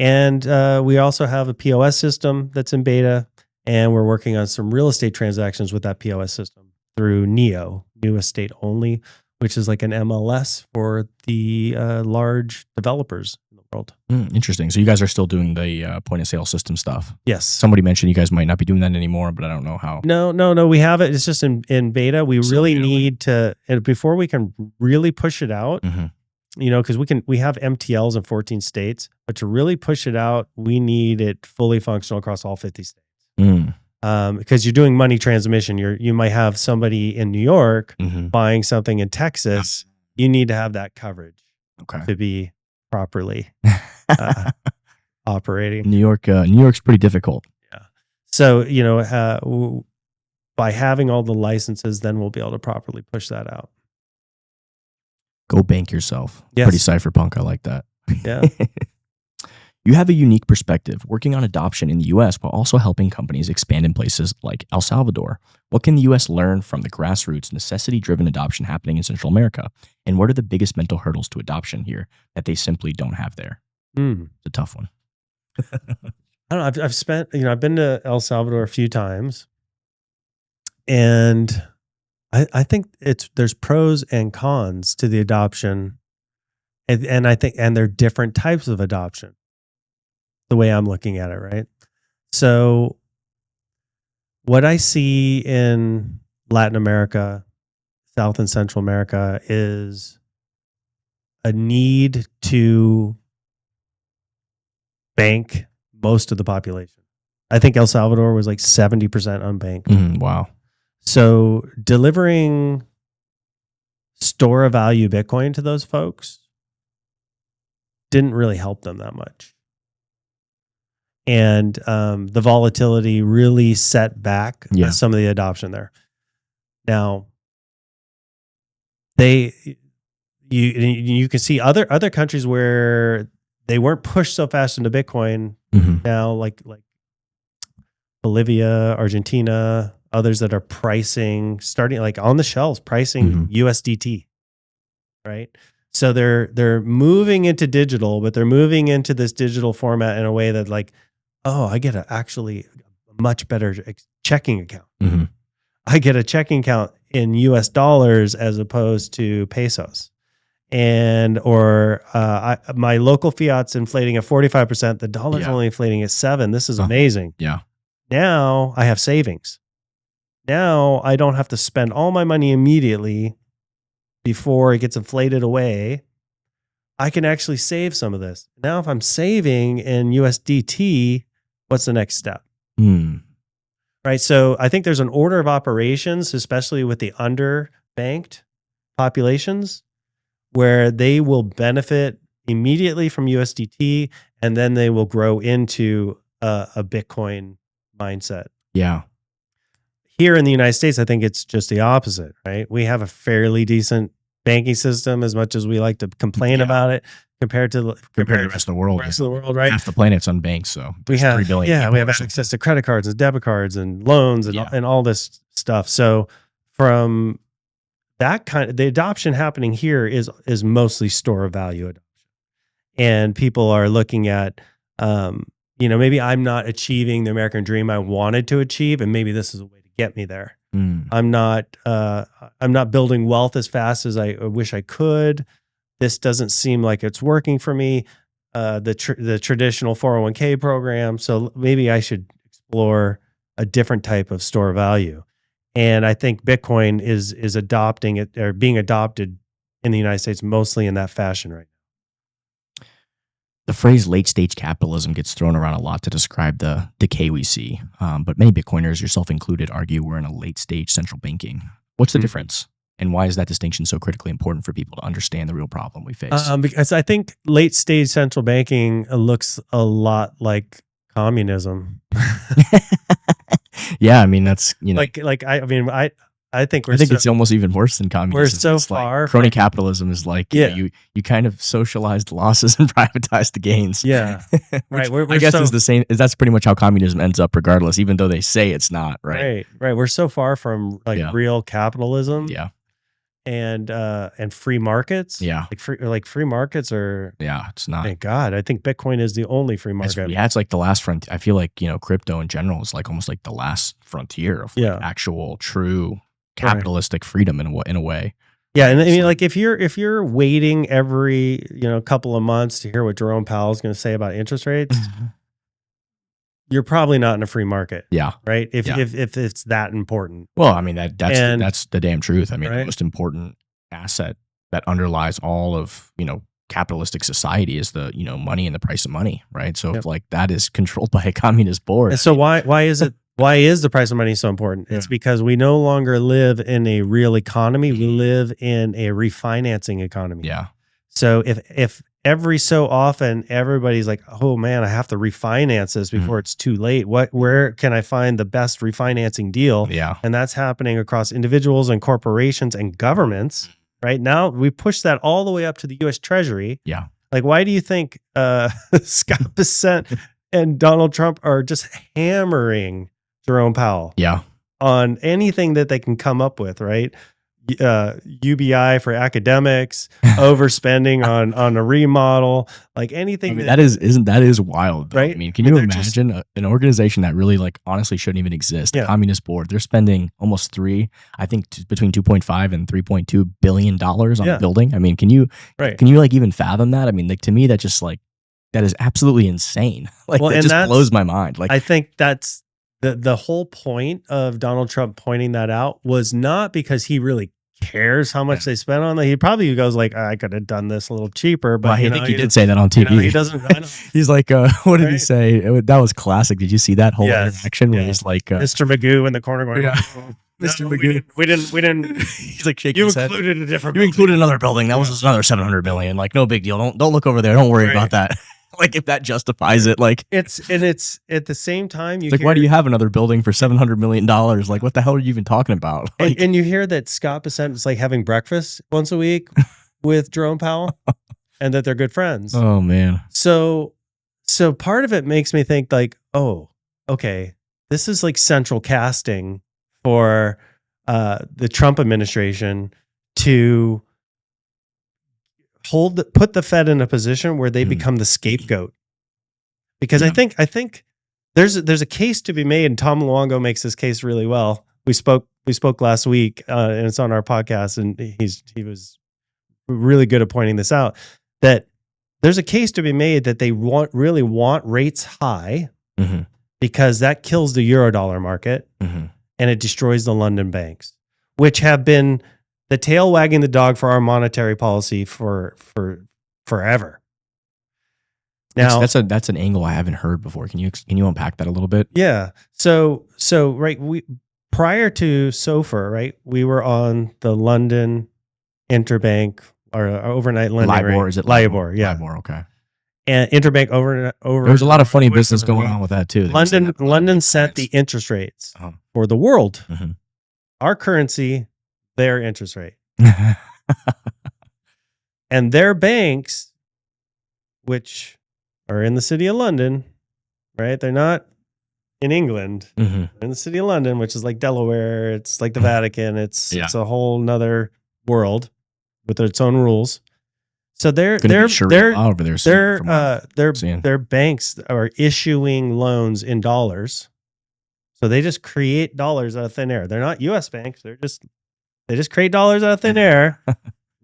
[SPEAKER 1] And we also have a POS system that's in beta, and we're working on some real estate transactions with that POS system through NEO, New Estate Only, which is like an MLS for the large developers in the world.
[SPEAKER 2] Interesting. So you guys are still doing the point of sale system stuff?
[SPEAKER 1] Yes.
[SPEAKER 2] Somebody mentioned you guys might not be doing that anymore, but I don't know how.
[SPEAKER 1] No. We have it. It's just in beta. We really need to, before we can really push it out, because we have MTLs in 14 states, but to really push it out, we need it fully functional across all 50 states. Because you're doing money transmission. You might have somebody in New York buying something in Texas. You need to have that coverage to be properly operating.
[SPEAKER 2] New York's pretty difficult.
[SPEAKER 1] Yeah. So, by having all the licenses, then we'll be able to properly push that out.
[SPEAKER 2] Go bank yourself.
[SPEAKER 1] Yes.
[SPEAKER 2] Pretty cypherpunk. I like that.
[SPEAKER 1] Yeah.
[SPEAKER 2] You have a unique perspective, working on adoption in the U.S. while also helping companies expand in places like El Salvador. What can the U.S. learn from the grassroots, necessity-driven adoption happening in Central America? And what are the biggest mental hurdles to adoption here that they simply don't have there? It's a tough one.
[SPEAKER 1] I don't know. I've been to El Salvador a few times, and I think there's pros and cons to the adoption, and I think there are different types of adoption. The way I'm looking at it, right? So what I see in Latin America, South and Central America, is a need to bank most of the population. I think El Salvador was like 70% unbanked.
[SPEAKER 2] Wow.
[SPEAKER 1] So delivering store of value Bitcoin to those folks didn't really help them that much. And the volatility really set back some of the adoption there. Now, you can see other countries where they weren't pushed so fast into Bitcoin. Now, like Bolivia, Argentina, others that are starting like on the shelves, pricing USDT, right? So they're moving into digital, but they're moving into this digital format in a way that like oh, I get actually a much better checking account.
[SPEAKER 2] Mm-hmm.
[SPEAKER 1] I get a checking account in US dollars as opposed to pesos. And my local fiat's inflating at 45%. The dollar's only inflating at 7%. This is amazing.
[SPEAKER 2] Yeah.
[SPEAKER 1] Now I have savings. Now I don't have to spend all my money immediately before it gets inflated away. I can actually save some of this. Now, if I'm saving in USDT, what's the next step? Right. So I think there's an order of operations, especially with the underbanked populations, where they will benefit immediately from USDT, and then they will grow into a Bitcoin mindset.
[SPEAKER 2] Yeah.
[SPEAKER 1] Here in the United States, I think it's just the opposite, right? We have a fairly decent banking system, as much as we like to complain about it, compared to the
[SPEAKER 2] rest of the world.
[SPEAKER 1] Right?
[SPEAKER 2] Half the planet's unbanked, so
[SPEAKER 1] we have
[SPEAKER 2] 3 billion.
[SPEAKER 1] we have access to credit cards and debit cards and loans and all this stuff. So from that the adoption happening here is mostly store of value adoption, and people are looking at, maybe I'm not achieving the American dream I wanted to achieve, and maybe this is a way to get me there. I'm not building wealth as fast as I wish I could. This doesn't seem like it's working for me. The traditional 401k program. So maybe I should explore a different type of store of value. And I think Bitcoin is adopting it, or being adopted in the United States mostly in that fashion right now.
[SPEAKER 2] The phrase late stage capitalism gets thrown around a lot to describe the decay we see. But many Bitcoiners, yourself included, argue we're in a late stage central banking. What's the difference? And why is that distinction so critically important for people to understand the real problem we face?
[SPEAKER 1] Because I think late stage central banking looks a lot like communism.
[SPEAKER 2] Yeah, I mean, that's,
[SPEAKER 1] I think
[SPEAKER 2] it's almost even worse than communism.
[SPEAKER 1] We're so
[SPEAKER 2] it's
[SPEAKER 1] far.
[SPEAKER 2] Like crony capitalism is like, you kind of socialize the losses and privatize the gains.
[SPEAKER 1] Yeah.
[SPEAKER 2] Right. I guess is the same. That's pretty much how communism ends up regardless, even though they say it's not. Right.
[SPEAKER 1] Right. We're so far from real capitalism.
[SPEAKER 2] Yeah.
[SPEAKER 1] And free markets.
[SPEAKER 2] Yeah.
[SPEAKER 1] Free markets are.
[SPEAKER 2] Yeah. It's not.
[SPEAKER 1] Thank God. I think Bitcoin is the only free market.
[SPEAKER 2] It's like the last front. I feel like, crypto in general is like almost like the last frontier of actual true capitalistic freedom in a way.
[SPEAKER 1] Yeah, and I mean, like if you're waiting every couple of months to hear what Jerome Powell is going to say about interest rates, you're probably not in a free market.
[SPEAKER 2] Yeah,
[SPEAKER 1] right. If it's that important.
[SPEAKER 2] Well, I mean that's the damn truth. I mean, the most important asset that underlies all of capitalistic society is the money and the price of money, right? So if like that is controlled by a communist board,
[SPEAKER 1] and so why is it? Why is the price of money so important? It's because we no longer live in a real economy. We live in a refinancing economy.
[SPEAKER 2] Yeah.
[SPEAKER 1] So if every so often everybody's like, oh man, I have to refinance this before it's too late. Where can I find the best refinancing deal?
[SPEAKER 2] Yeah. And
[SPEAKER 1] that's happening across individuals and corporations and governments. Right now, we push that all the way up to the U.S. Treasury.
[SPEAKER 2] Yeah.
[SPEAKER 1] Like, why do you think Scott Bessent and Donald Trump are just hammering Jerome Powell on anything that they can come up with, right? UBI for academics, overspending on a remodel, like anything.
[SPEAKER 2] I mean, that is wild, though.
[SPEAKER 1] Right?
[SPEAKER 2] I mean, can you imagine an organization that really like honestly shouldn't even exist? The Communist Board, they're spending almost between 2.5 and $3.2 billion on a building. I mean, can you like even fathom that? I mean, like to me, that just like that is absolutely insane. Like it just blows my mind. Like
[SPEAKER 1] I think that's the whole point of Donald Trump pointing that out was not because he really cares how much they spent on that. He probably goes like, I could have done this a little cheaper, but
[SPEAKER 2] I think he did say that on TV.
[SPEAKER 1] He doesn't.
[SPEAKER 2] He's like, what did he say? That was classic. Did you see that whole interaction where he's like,
[SPEAKER 1] Mr. Magoo in the corner going,
[SPEAKER 2] Mr. Magoo,
[SPEAKER 1] we didn't.
[SPEAKER 2] He's like shaking his head.
[SPEAKER 1] You included a different.
[SPEAKER 2] You included another building. That was another $700 million. Like, no big deal. Don't look over there. Don't worry about that. Like if that justifies it, like
[SPEAKER 1] it's at the same time
[SPEAKER 2] like why do you have another building for $700 million? Like what the hell are you even talking about? Like,
[SPEAKER 1] and you hear that Scott Bessent is like having breakfast once a week with Jerome Powell, and that they're good friends.
[SPEAKER 2] Oh man!
[SPEAKER 1] So part of it makes me think like, oh, okay, this is like central casting for the Trump administration to put the Fed in a position where they become the scapegoat. Because I think there's a case to be made, and Tom Luongo makes this case really well. We spoke last week, and it's on our podcast, and he was really good at pointing this out, that there's a case to be made that they really want rates high because that kills the Eurodollar market and it destroys the London banks, which have been the tail wagging the dog for our monetary policy for forever. Now
[SPEAKER 2] that's an angle I haven't heard before. Can you unpack that a little bit?
[SPEAKER 1] Yeah. So right, prior to SOFR, right, we were on the London interbank or overnight lending
[SPEAKER 2] LIBOR,
[SPEAKER 1] rate.
[SPEAKER 2] is it
[SPEAKER 1] LIBOR? Yeah.
[SPEAKER 2] LIBOR, okay.
[SPEAKER 1] And interbank over.
[SPEAKER 2] There's a lot of funny business going on with that too.
[SPEAKER 1] London set the interest rates for the world. Our currency, their interest rate. And their banks, which are in the city of London, right? They're not in England. They're in the city of London, which is like Delaware. It's like the Vatican. It's a whole nother world with its own rules. So their banks are issuing loans in dollars. So they just create dollars out of thin air. They're not U.S. banks. They just create dollars out of thin air,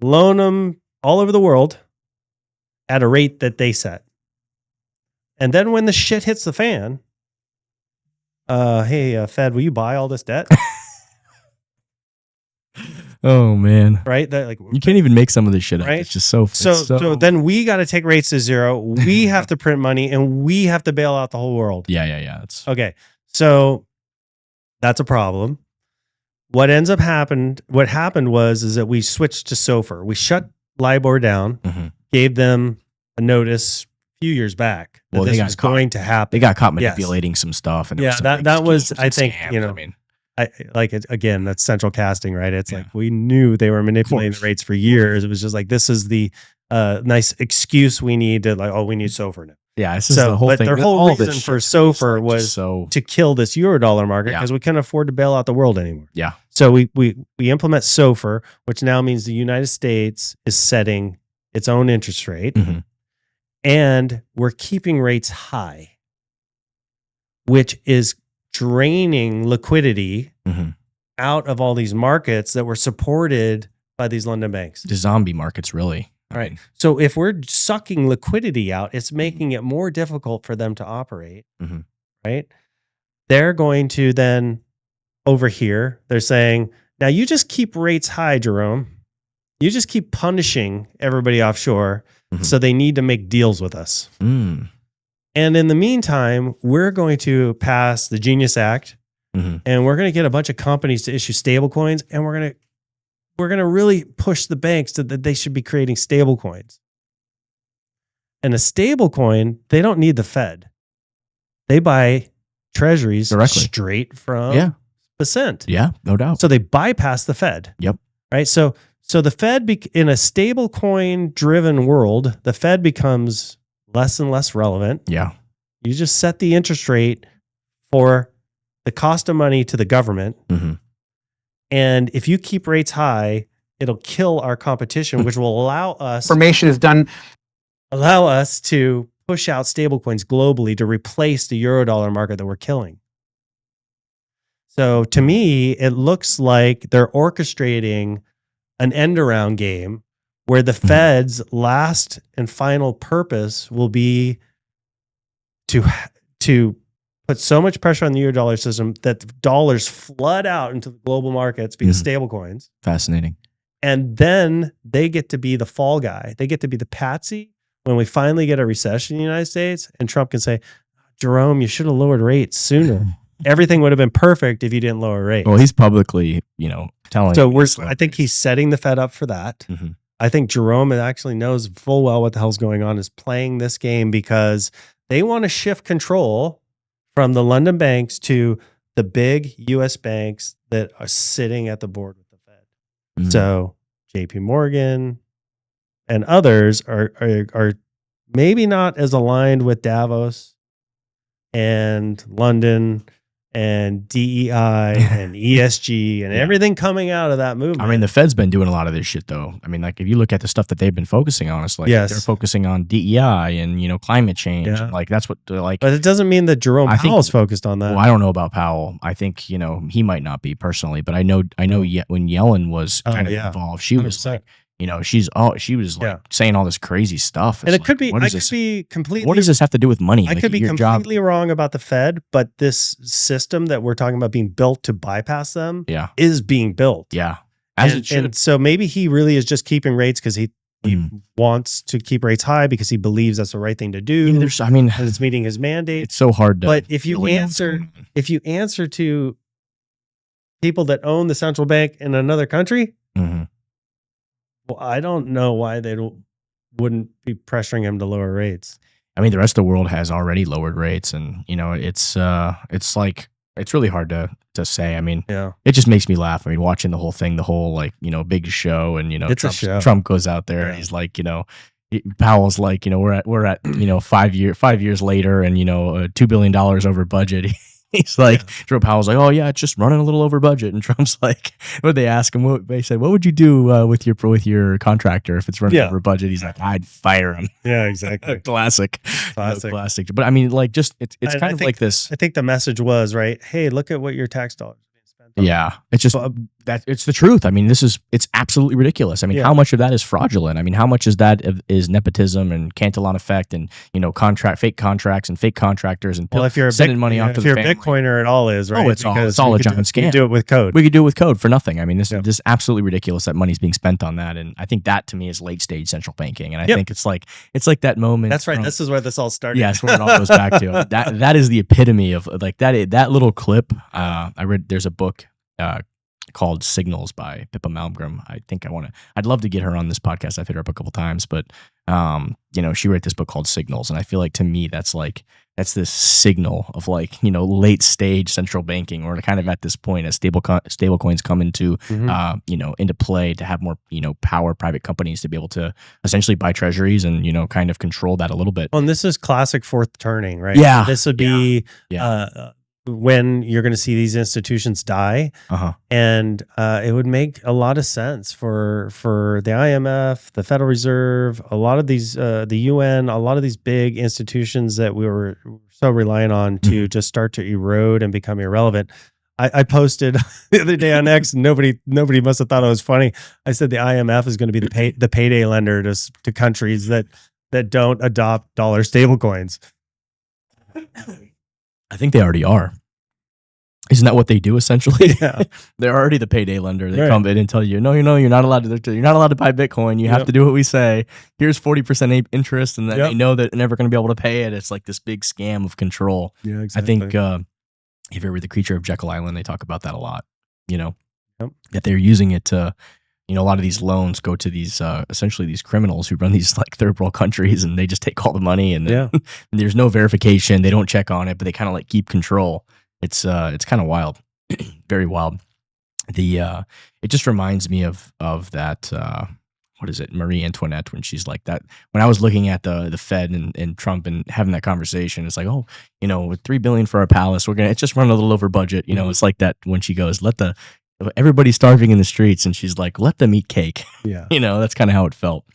[SPEAKER 1] loan them all over the world at a rate that they set. And then when the shit hits the fan, hey, Fed, will you buy all this debt?
[SPEAKER 2] Oh man!
[SPEAKER 1] Right? That, like,
[SPEAKER 2] you can't even make some of this shit up.
[SPEAKER 1] Right?
[SPEAKER 2] It's just so.
[SPEAKER 1] So then we got to take rates to zero. We have to print money, and we have to bail out the whole world.
[SPEAKER 2] Yeah. That's
[SPEAKER 1] okay. So that's a problem. What happened was that we switched to SOFR. We shut LIBOR down, gave them a notice a few years back that this was going to happen.
[SPEAKER 2] They got caught manipulating some stuff, and
[SPEAKER 1] that was, I think,
[SPEAKER 2] scams.
[SPEAKER 1] Again, that's central casting, right? It's like we knew they were manipulating the rates for years. It was just like, this is the nice excuse we need to we need SOFR now.
[SPEAKER 2] Yeah, this is the whole thing.
[SPEAKER 1] Their whole reason for SOFR was to kill this Eurodollar market because we couldn't afford to bail out the world anymore.
[SPEAKER 2] Yeah.
[SPEAKER 1] So we implement SOFR, which now means the United States is setting its own interest rate, and we're keeping rates high, which is draining liquidity out of all these markets that were supported by these London banks.
[SPEAKER 2] The zombie markets, really.
[SPEAKER 1] Right. So if we're sucking liquidity out, it's making it more difficult for them to operate. Right. They're going to then over here, they're saying, now you just keep rates high, Jerome. You just keep punishing everybody offshore. So they need to make deals with us. And in the meantime, we're going to pass the Genius Act, and we're going to get a bunch of companies to issue stable coins, and we're going to really push the banks that they should be creating stable coins. And a stable coin, they don't need the Fed. They buy treasuries directly, straight from the cent.
[SPEAKER 2] Yeah, no doubt.
[SPEAKER 1] So they bypass the Fed.
[SPEAKER 2] Yep.
[SPEAKER 1] Right. So the Fed, in a stable coin driven world, the Fed becomes less and less relevant.
[SPEAKER 2] Yeah.
[SPEAKER 1] You just set the interest rate for the cost of money to the government. And if you keep rates high, it'll kill our competition, which will allow us to push out stablecoins globally to replace the Eurodollar market that we're killing. So to me, it looks like they're orchestrating an end around game where the Fed's last and final purpose will be to put so much pressure on the Eurodollar system that dollars flood out into the global markets because stablecoins.
[SPEAKER 2] Fascinating.
[SPEAKER 1] And then they get to be the fall guy. They get to be the patsy when we finally get a recession in the United States, and Trump can say, Jerome, you should have lowered rates sooner. Everything would have been perfect if you didn't lower rates.
[SPEAKER 2] Well, he's publicly, telling.
[SPEAKER 1] So I think he's setting the Fed up for that. I think Jerome actually knows full well what the hell's going on, is playing this game because they want to shift control from the London banks to the big U.S. banks that are sitting at the board with the Fed. So JP Morgan and others are maybe not as aligned with Davos and London and DEI and ESG and everything coming out of that movement.
[SPEAKER 2] I mean, the Fed's been doing a lot of this shit, though. I mean, like if you look at the stuff that they've been focusing on, it's like they're focusing on DEI and climate change. And, like that's what they're like.
[SPEAKER 1] But it doesn't mean that Jerome Powell's focused on that.
[SPEAKER 2] Well, I don't know about Powell. I think he might not be personally, but I know when Yellen was kind of involved, she was 100%. Like, she was like saying all this crazy stuff.
[SPEAKER 1] And it could be, what
[SPEAKER 2] does this have to do with money?
[SPEAKER 1] I could be completely wrong about the Fed, but this system that we're talking about being built to bypass them is being built.
[SPEAKER 2] Yeah.
[SPEAKER 1] And so maybe he really is just keeping rates because he wants to keep rates high because he believes that's the right thing to do.
[SPEAKER 2] Yeah, and
[SPEAKER 1] it's meeting his mandate.
[SPEAKER 2] It's so hard to.
[SPEAKER 1] But if you answer to people that own the central bank in another country, well, I don't know why they wouldn't be pressuring him to lower rates.
[SPEAKER 2] I mean, the rest of the world has already lowered rates, and it's like it's really hard to say. I mean, it just makes me laugh. I mean, watching the whole thing, the whole big show, and Trump goes out there and he's like, Powell's like, we're at 5 years later, and $2 billion over budget. He's like, Jerome Powell's like, oh yeah, it's just running a little over budget, and Trump's like, what they ask him, they said, what would you do with your contractor if it's running over budget? He's like, I'd fire him.
[SPEAKER 1] Yeah, exactly.
[SPEAKER 2] Classic. But I mean, like, just it's kind of like this.
[SPEAKER 1] I think the message was right. Hey, look at what your tax dollars being spent on.
[SPEAKER 2] Yeah, it's just that it's the truth. I mean, it's absolutely ridiculous. I mean, how much of that is fraudulent? I mean, how much is that is nepotism and Cantillon effect and fake contracts and fake contractors and
[SPEAKER 1] if you're
[SPEAKER 2] sending money off to the family.
[SPEAKER 1] If you're a Bitcoiner, it all is right.
[SPEAKER 2] Oh, it's all a giant scam.
[SPEAKER 1] We could do it with code.
[SPEAKER 2] We could do it with code for nothing. I mean, this is absolutely ridiculous that money's being spent on that, and I think that to me is late stage central banking, and I think it's like that moment.
[SPEAKER 1] That's right. This is where this all started.
[SPEAKER 2] Yes, where it all goes back to that is the epitome of like that little clip. I read there's a book called Signals by Pippa Malmgren. I'd love to get her on this podcast. I've hit her up a couple times, but she wrote this book called Signals, and I feel like to me that's this signal of late stage central banking, or kind of at this point as stable coins come into into play to have more power private companies to be able to essentially buy treasuries and kind of control that a little bit.
[SPEAKER 1] Well, and this is classic fourth turning, right?
[SPEAKER 2] Yeah,
[SPEAKER 1] this would be when you're going to see these institutions die, and it would make a lot of sense for the IMF, the Federal Reserve, a lot of these, the UN, a lot of these big institutions that we were so reliant on to just start to erode and become irrelevant. I posted the other day on X, and nobody must have thought it was funny. I said the IMF is going to be the payday lender to countries that don't adopt dollar stablecoins.
[SPEAKER 2] I think they already are. Isn't that what they do essentially?
[SPEAKER 1] Yeah.
[SPEAKER 2] They're already the payday lender. They come in and tell you, no, you're not allowed to buy Bitcoin. You have to do what we say. Here's 40% interest, and then they know that they're never going to be able to pay it. It's like this big scam of control.
[SPEAKER 1] Yeah, exactly.
[SPEAKER 2] I think if you ever read The Creature of Jekyll Island, they talk about that a lot. That they're using it to, a lot of these loans go to these essentially these criminals who run these like third world countries, and they just take all the money, and there's no verification. They don't check on it, but they kind of like keep control. It's kind of wild, very wild. It just reminds me of that. What is it, Marie Antoinette, when she's like that? When I was looking at the Fed and Trump and having that conversation, it's like, with $3 billion for our palace, it's just run a little over budget. It's like that when she goes, everybody's starving in the streets, and she's like, let them eat cake.
[SPEAKER 1] Yeah,
[SPEAKER 2] that's kind of how it felt.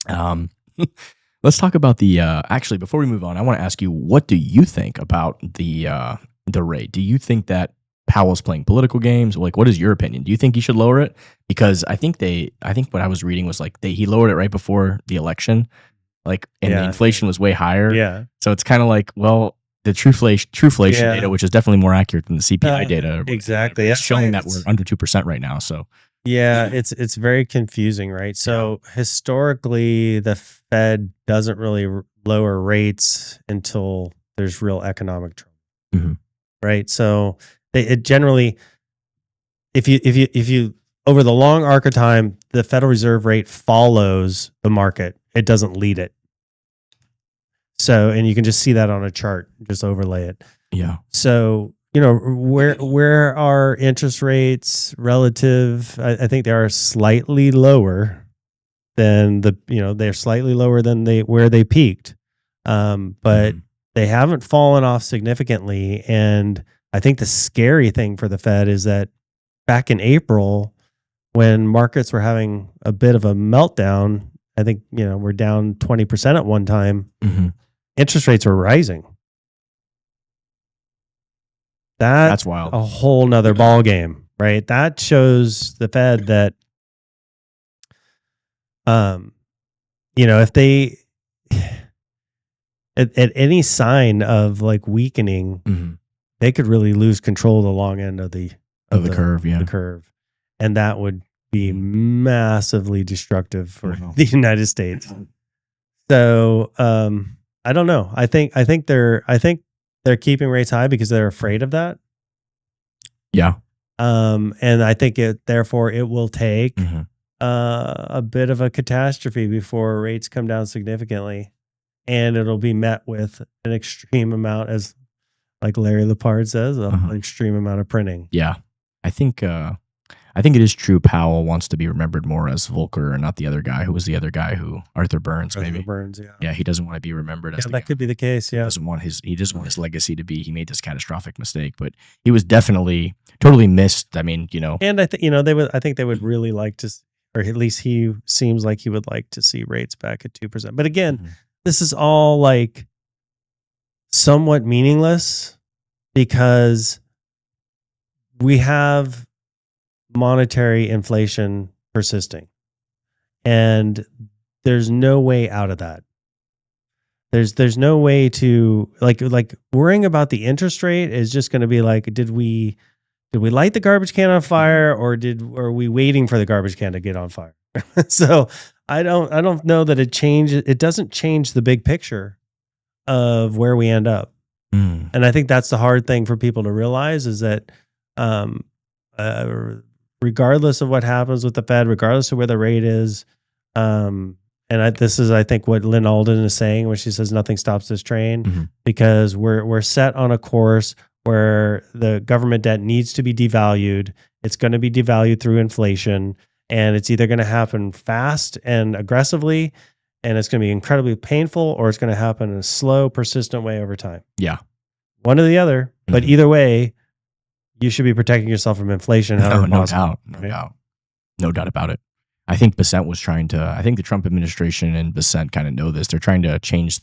[SPEAKER 2] Let's talk about actually, before we move on, I want to ask you, what do you think about the rate? Do you think that Powell's playing political games? Like, what is your opinion? Do you think he should lower it? Because I think what I was reading was like he lowered it right before the election, and the inflation was way higher.
[SPEAKER 1] Yeah.
[SPEAKER 2] So it's kind of like, well, the trueflation data, which is definitely more accurate than the CPI data.
[SPEAKER 1] Exactly.
[SPEAKER 2] It's showing that we're under 2% right now. So
[SPEAKER 1] yeah, it's very confusing, right? So historically, the Fed doesn't really lower rates until there's real economic trouble. Right. So it generally, if you over the long arc of time, the Federal Reserve rate follows the market. It doesn't lead it. So, and you can just see that on a chart, just overlay it.
[SPEAKER 2] Yeah.
[SPEAKER 1] So, where are interest rates relative? I think they are slightly lower than they're slightly lower than where they peaked. But they haven't fallen off significantly, and I think the scary thing for the Fed is that back in April, when markets were having a bit of a meltdown, I think, we're down 20% at one time. Interest rates were rising. That's
[SPEAKER 2] wild.
[SPEAKER 1] A whole nother ball game, right? That shows the Fed that, if they at any sign of like weakening, they could really lose control of the long end of the
[SPEAKER 2] curve,
[SPEAKER 1] the curve, and that would be massively destructive for the United States. So I don't know. I think they're keeping rates high because they're afraid of that.
[SPEAKER 2] Yeah.
[SPEAKER 1] And I think therefore it will take a bit of a catastrophe before rates come down significantly, and it'll be met with an extreme amount, as like Larry Lepard says, an extreme amount of printing.
[SPEAKER 2] Yeah. I think it is true Powell wants to be remembered more as Volcker and not the other guy who was the other guy Arthur Burns, maybe.
[SPEAKER 1] Burns, yeah.
[SPEAKER 2] Yeah, he doesn't want to be remembered as
[SPEAKER 1] that could be the case, yeah.
[SPEAKER 2] He doesn't want his legacy to be he made this catastrophic mistake, but he was definitely totally missed. I mean,
[SPEAKER 1] And I think they would really like to, or at least he seems like he would like to see rates back at 2%. But again, this is all like somewhat meaningless because we have monetary inflation persisting, and there's no way out of that. There's no way to like worrying about the interest rate is just going to be like, did we light the garbage can on fire, or are we waiting for the garbage can to get on fire? So I don't know that it doesn't change the big picture of where we end up. And I think that's the hard thing for people to realize is that regardless of what happens with the Fed, regardless of where the rate is, this is, I think, what Lynn Alden is saying when she says nothing stops this train, because we're set on a course where the government debt needs to be devalued. It's going to be devalued through inflation, and it's either going to happen fast and aggressively, and it's going to be incredibly painful, or it's going to happen in a slow, persistent way over time.
[SPEAKER 2] Yeah.
[SPEAKER 1] One or the other. But either way, you should be protecting yourself from inflation.
[SPEAKER 2] No doubt about it. I think I think the Trump administration and Bessent kind of know this. They're trying to change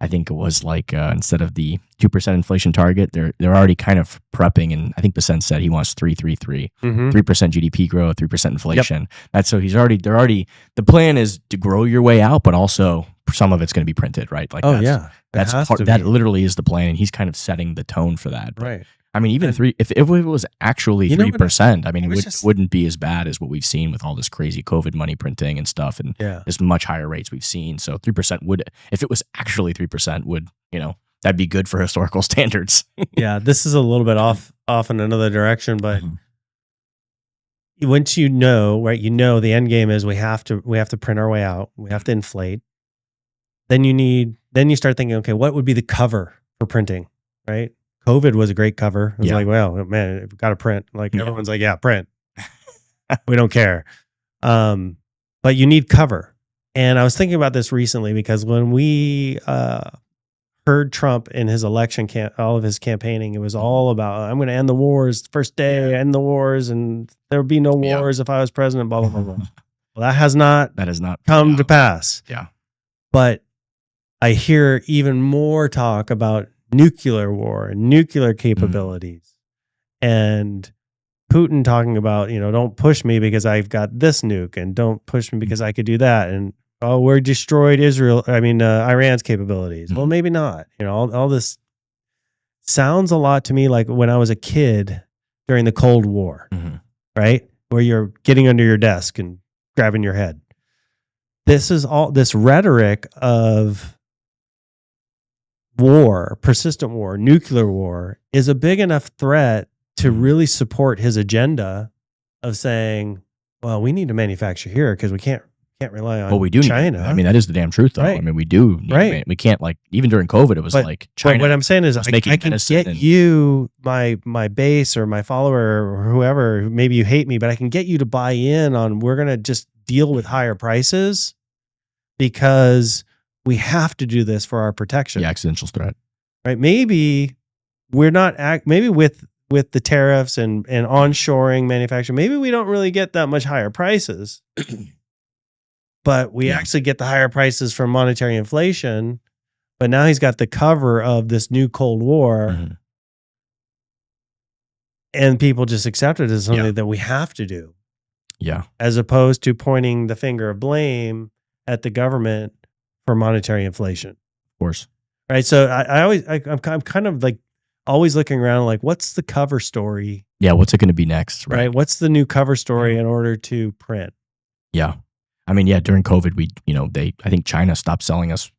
[SPEAKER 2] I think it was like instead of the 2% inflation target, they're already kind of prepping. And I think Bessent said he wants 3%, 3% GDP growth, 3% inflation. Yep. That's so the plan is to grow your way out, but also some of it's going to be printed, right? Like, that literally is the plan. And he's kind of setting the tone for that.
[SPEAKER 1] Right.
[SPEAKER 2] I mean, even if it was actually 3%, I mean, it wouldn't be as bad as what we've seen with all this crazy COVID money printing and stuff, and this much higher rates we've seen. So 3% if it was actually 3%, that'd be good for historical standards.
[SPEAKER 1] Yeah, this is a little bit off in another direction, but once right, the end game is we have to print our way out. We have to inflate. Then you start thinking, okay, what would be the cover for printing, right? COVID was a great cover. It's like, well, man, we've got to print. Like everyone's like, yeah, print. We don't care. But you need cover. And I was thinking about this recently because when we heard Trump in his election all of his campaigning, it was all about, I'm going to end the wars. First day, end the wars, and there would be no wars if I was president, blah, blah, blah, blah. Well, that has not come to pass.
[SPEAKER 2] Yeah.
[SPEAKER 1] But I hear even more talk about nuclear war and nuclear capabilities, and Putin talking about, don't push me because I've got this nuke, and don't push me because I could do that. And we're destroyed Iran's capabilities. Well, maybe not. All this sounds a lot to me like when I was a kid during the Cold War, right? Where you're getting under your desk and grabbing your head. This is all this rhetoric of war, persistent war, nuclear war is a big enough threat to really support his agenda of saying, well, we need to manufacture here because we can't rely on China.
[SPEAKER 2] I mean, that is the damn truth, though. Right. I mean, we do. We can't, like, even during COVID, it was like China.
[SPEAKER 1] But what I'm saying is I can get you, my base or my follower or whoever, maybe you hate me, but I can get you to buy in on we're going to just deal with higher prices because we have to do this for our protection.
[SPEAKER 2] The existential threat.
[SPEAKER 1] Right? Maybe we're not maybe with the tariffs and onshoring manufacturing, maybe we don't really get that much higher prices, but we actually get the higher prices from monetary inflation. But now he's got the cover of this new Cold War, and people just accept it as something that we have to do.
[SPEAKER 2] Yeah.
[SPEAKER 1] As opposed to pointing the finger of blame at the government for monetary inflation.
[SPEAKER 2] Of course.
[SPEAKER 1] Right. So I'm kind of like always looking around like, what's the cover story?
[SPEAKER 2] Yeah. What's it going to be next?
[SPEAKER 1] Right. What's the new cover story in order to print?
[SPEAKER 2] Yeah. I mean, during COVID, I think China stopped selling us,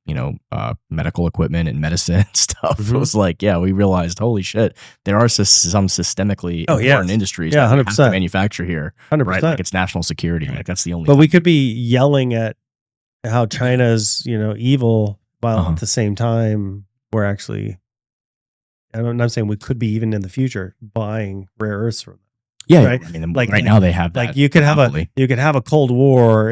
[SPEAKER 2] medical equipment and medicine and stuff. It was like, we realized, holy shit, there are some systemically important industries that we have to manufacture here.
[SPEAKER 1] 100%.
[SPEAKER 2] Right? Like it's national security. Like that's the only.
[SPEAKER 1] But we could be yelling at how China's, evil, while at the same time we're actually, I'm not saying we could be even in the future buying rare earths from them.
[SPEAKER 2] Yeah,
[SPEAKER 1] right.
[SPEAKER 2] I mean, like right now they have that.
[SPEAKER 1] Like you could have a Cold War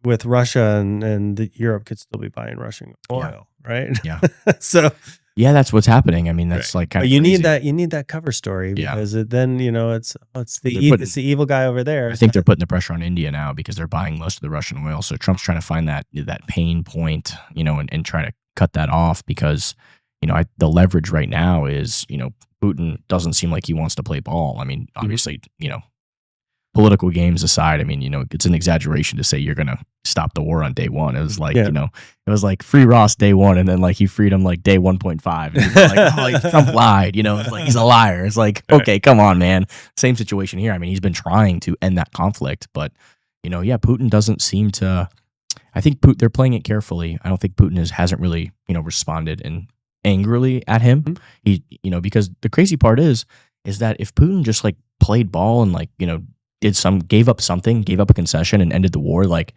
[SPEAKER 1] with Russia, and Europe could still be buying Russian oil, right?
[SPEAKER 2] Yeah.
[SPEAKER 1] So
[SPEAKER 2] that's what's happening. I mean, that's like kind of.
[SPEAKER 1] You need that cover story because then it's the evil guy over there.
[SPEAKER 2] I think they're putting the pressure on India now because they're buying most of the Russian oil. So Trump's trying to find that pain point, and try to cut that off because the leverage right now is Putin doesn't seem like he wants to play ball. I mean, obviously, political games aside, I mean, it's an exaggeration to say you're going to stop the war on day one. It was like, it was like free Ross day one, and then like he freed him like day 1.5. And like, Trump lied, it's like he's a liar. It's like, okay, come on, man. Same situation here. I mean, he's been trying to end that conflict, but Putin doesn't seem to. I think they're playing it carefully. I don't think Putin hasn't really, responded angrily at him. He, because the crazy part is that if Putin just like played ball and like, gave up a concession and ended the war, like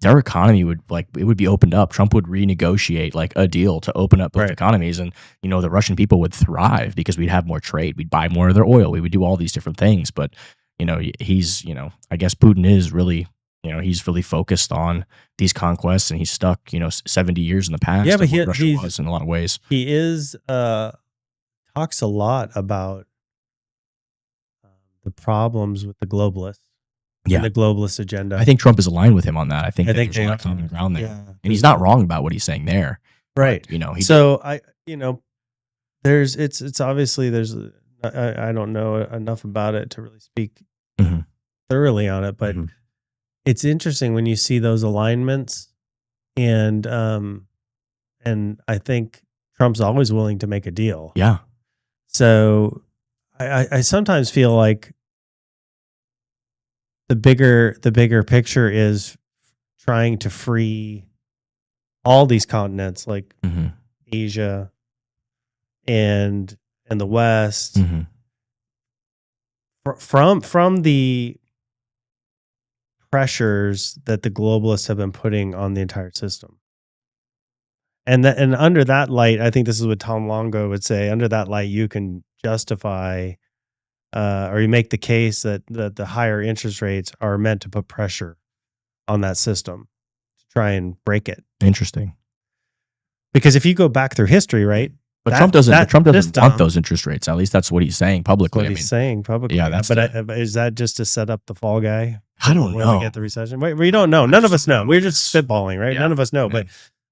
[SPEAKER 2] their economy would it would be opened up. Trump would renegotiate like a deal to open up both economies, and the Russian people would thrive because we'd have more trade. We'd buy more of their oil. We would do all these different things. But he's I guess Putin is really he's really focused on these conquests, and he's stuck 70 years in the past.
[SPEAKER 1] Yeah, but
[SPEAKER 2] Russia was in a lot of ways.
[SPEAKER 1] He is talks a lot about the problems with the globalists. And the globalist agenda.
[SPEAKER 2] I think Trump is aligned with him on that. I think there's a lot of common ground there.
[SPEAKER 1] Yeah.
[SPEAKER 2] And he's not wrong about what he's saying there.
[SPEAKER 1] Right.
[SPEAKER 2] But,
[SPEAKER 1] it's obviously I don't know enough about it to really speak thoroughly on it, but it's interesting when you see those alignments, and I think Trump's always willing to make a deal.
[SPEAKER 2] Yeah.
[SPEAKER 1] So I sometimes feel like the bigger picture is trying to free all these continents, like Asia and the West, from the pressures that the globalists have been putting on the entire system. And under that light, I think this is what Tom Longo would say. Under that light, you can justify or you make the case that the higher interest rates are meant to put pressure on that system to try and break it.
[SPEAKER 2] Interesting.
[SPEAKER 1] Because if you go back through history, right?
[SPEAKER 2] But Trump doesn't want those interest rates. At least that's what he's saying publicly.
[SPEAKER 1] He's saying publicly.
[SPEAKER 2] Yeah,
[SPEAKER 1] but is that just to set up the fall guy?
[SPEAKER 2] I don't know.
[SPEAKER 1] When we get the recession? We don't know. None of us know. We're just spitballing, right? Yeah. None of us know. Yeah.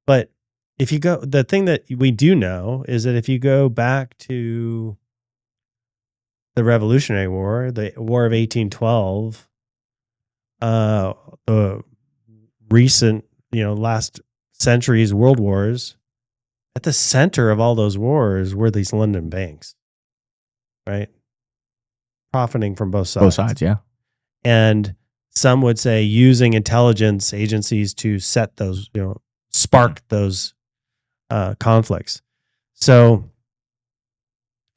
[SPEAKER 1] But if you go, the thing that we do know is that if you go back to the Revolutionary War, the War of 1812, the recent, last century's world wars, at the center of all those wars were these London banks, right? Profiting from both sides.
[SPEAKER 2] Both sides, yeah.
[SPEAKER 1] And some would say using intelligence agencies to set those, spark those conflicts. So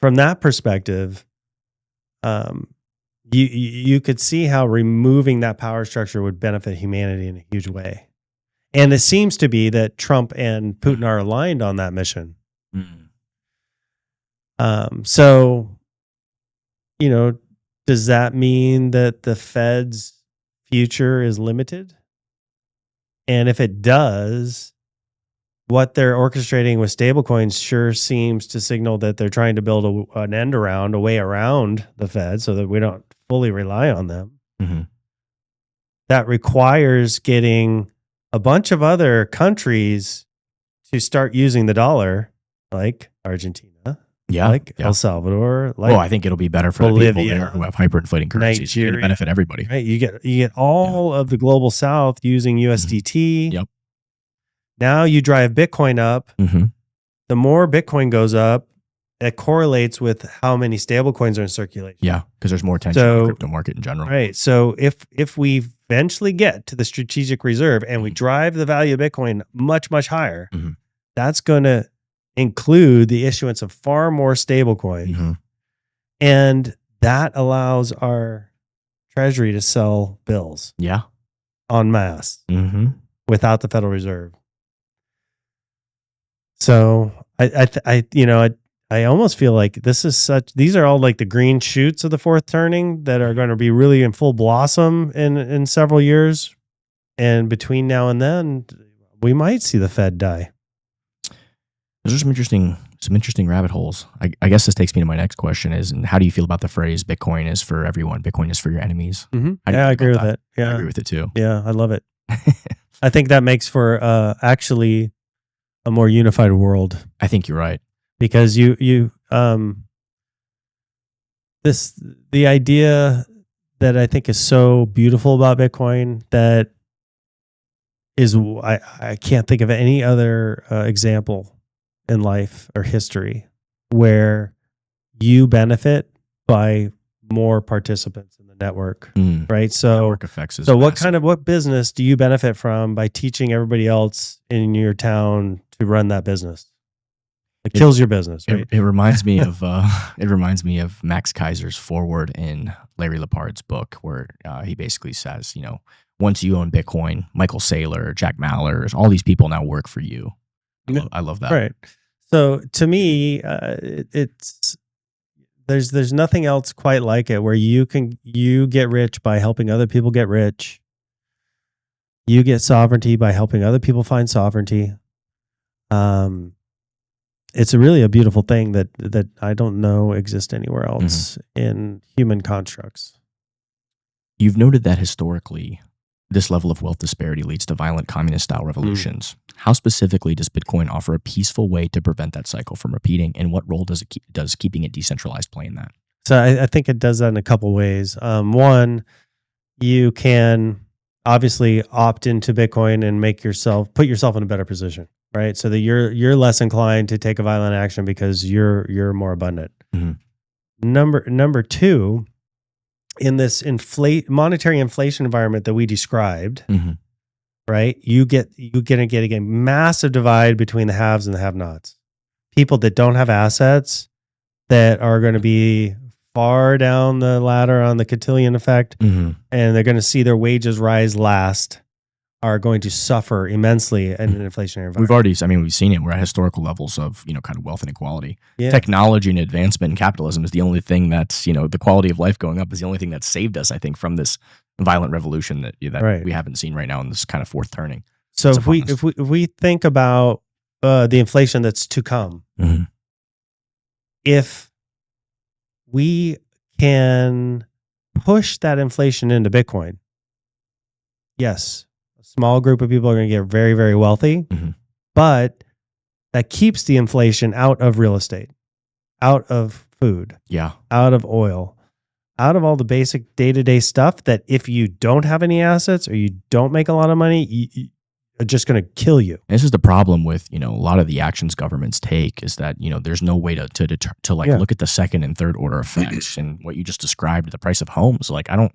[SPEAKER 1] from that perspective, you could see how removing that power structure would benefit humanity in a huge way. And it seems to be that Trump and Putin are aligned on that mission. So, does that mean that the Fed's future is limited? And if it does, what they're orchestrating with stablecoins sure seems to signal that they're trying to build a way around the Fed so that we don't fully rely on them.
[SPEAKER 2] Mm-hmm.
[SPEAKER 1] That requires getting a bunch of other countries to start using the dollar, like Argentina, like El Salvador. Like
[SPEAKER 2] I think it'll be better for
[SPEAKER 1] Bolivia,
[SPEAKER 2] the people there who have hyperinflating currencies. It's going to benefit everybody.
[SPEAKER 1] Right? You get all of the global South using USDT.
[SPEAKER 2] Mm-hmm. Yep.
[SPEAKER 1] Now you drive Bitcoin up.
[SPEAKER 2] Mm-hmm.
[SPEAKER 1] The more Bitcoin goes up, it correlates with how many stable coins are in circulation.
[SPEAKER 2] Yeah, because there's more attention on the crypto market in general.
[SPEAKER 1] Right. So if we eventually get to the strategic reserve and we drive the value of Bitcoin much, much higher, that's going to include the issuance of far more stable coins. And that allows our treasury to sell bills.
[SPEAKER 2] Yeah.
[SPEAKER 1] En masse. Without the Federal Reserve. So I almost feel like these are all like the green shoots of the fourth turning that are going to be really in full blossom in several years. And between now and then, we might see the Fed die.
[SPEAKER 2] Those are some interesting rabbit holes. I guess this takes me to my next question and how do you feel about the phrase Bitcoin is for everyone? Bitcoin is for your enemies.
[SPEAKER 1] Yeah, I agree with it. Yeah.
[SPEAKER 2] I agree with it too.
[SPEAKER 1] Yeah, I love it. I think that makes for actually a more unified world.
[SPEAKER 2] I think you're right.
[SPEAKER 1] Because the idea that I think is so beautiful about Bitcoin that is I can't think of any other example in life or history where you benefit by more participants in the network, right? So
[SPEAKER 2] network effects is
[SPEAKER 1] massive. What business do you benefit from by teaching everybody else in your town to run that business? It kills your business, right?
[SPEAKER 2] It reminds me of Max Kaiser's foreword in Larry Lepard's book, where he basically says, once you own Bitcoin, Michael Saylor, Jack Mallers, all these people now work for you. I love that.
[SPEAKER 1] Right. So to me, there's nothing else quite like it, where you get rich by helping other people get rich. You get sovereignty by helping other people find sovereignty. It's really a beautiful thing that I don't know exists anywhere else in human constructs.
[SPEAKER 2] You've noted that historically, this level of wealth disparity leads to violent communist-style revolutions. How specifically does Bitcoin offer a peaceful way to prevent that cycle from repeating, and what role does keeping it decentralized play in that?
[SPEAKER 1] So I think it does that in a couple ways. One, you can obviously opt into Bitcoin and put yourself in a better position. Right, so that you're less inclined to take a violent action because you're more abundant. Number two, in this monetary inflation environment that we described, right, you're gonna get a massive divide between the haves and the have-nots. People that don't have assets that are going to be far down the ladder on the cotillion effect, and they're going to see their wages rise last, are going to suffer immensely in an inflationary environment.
[SPEAKER 2] We've seen it. We're at historical levels of, kind of wealth inequality.
[SPEAKER 1] Yeah.
[SPEAKER 2] Technology and advancement in capitalism is the only thing that's, the quality of life going up is the only thing that saved us, I think, from this violent revolution that we haven't seen right now in this kind of fourth turning.
[SPEAKER 1] So if we think about the inflation that's to come, if we can push that inflation into Bitcoin, yes, small group of people are going to get very, very wealthy, but that keeps the inflation out of real estate, out of food, out of oil, out of all the basic day-to-day stuff that if you don't have any assets or you don't make a lot of money, are just going to kill you.
[SPEAKER 2] And this is the problem with, a lot of the actions governments take is that, there's no way to look at the second and third order effects and what you just described, the price of homes. Like, I don't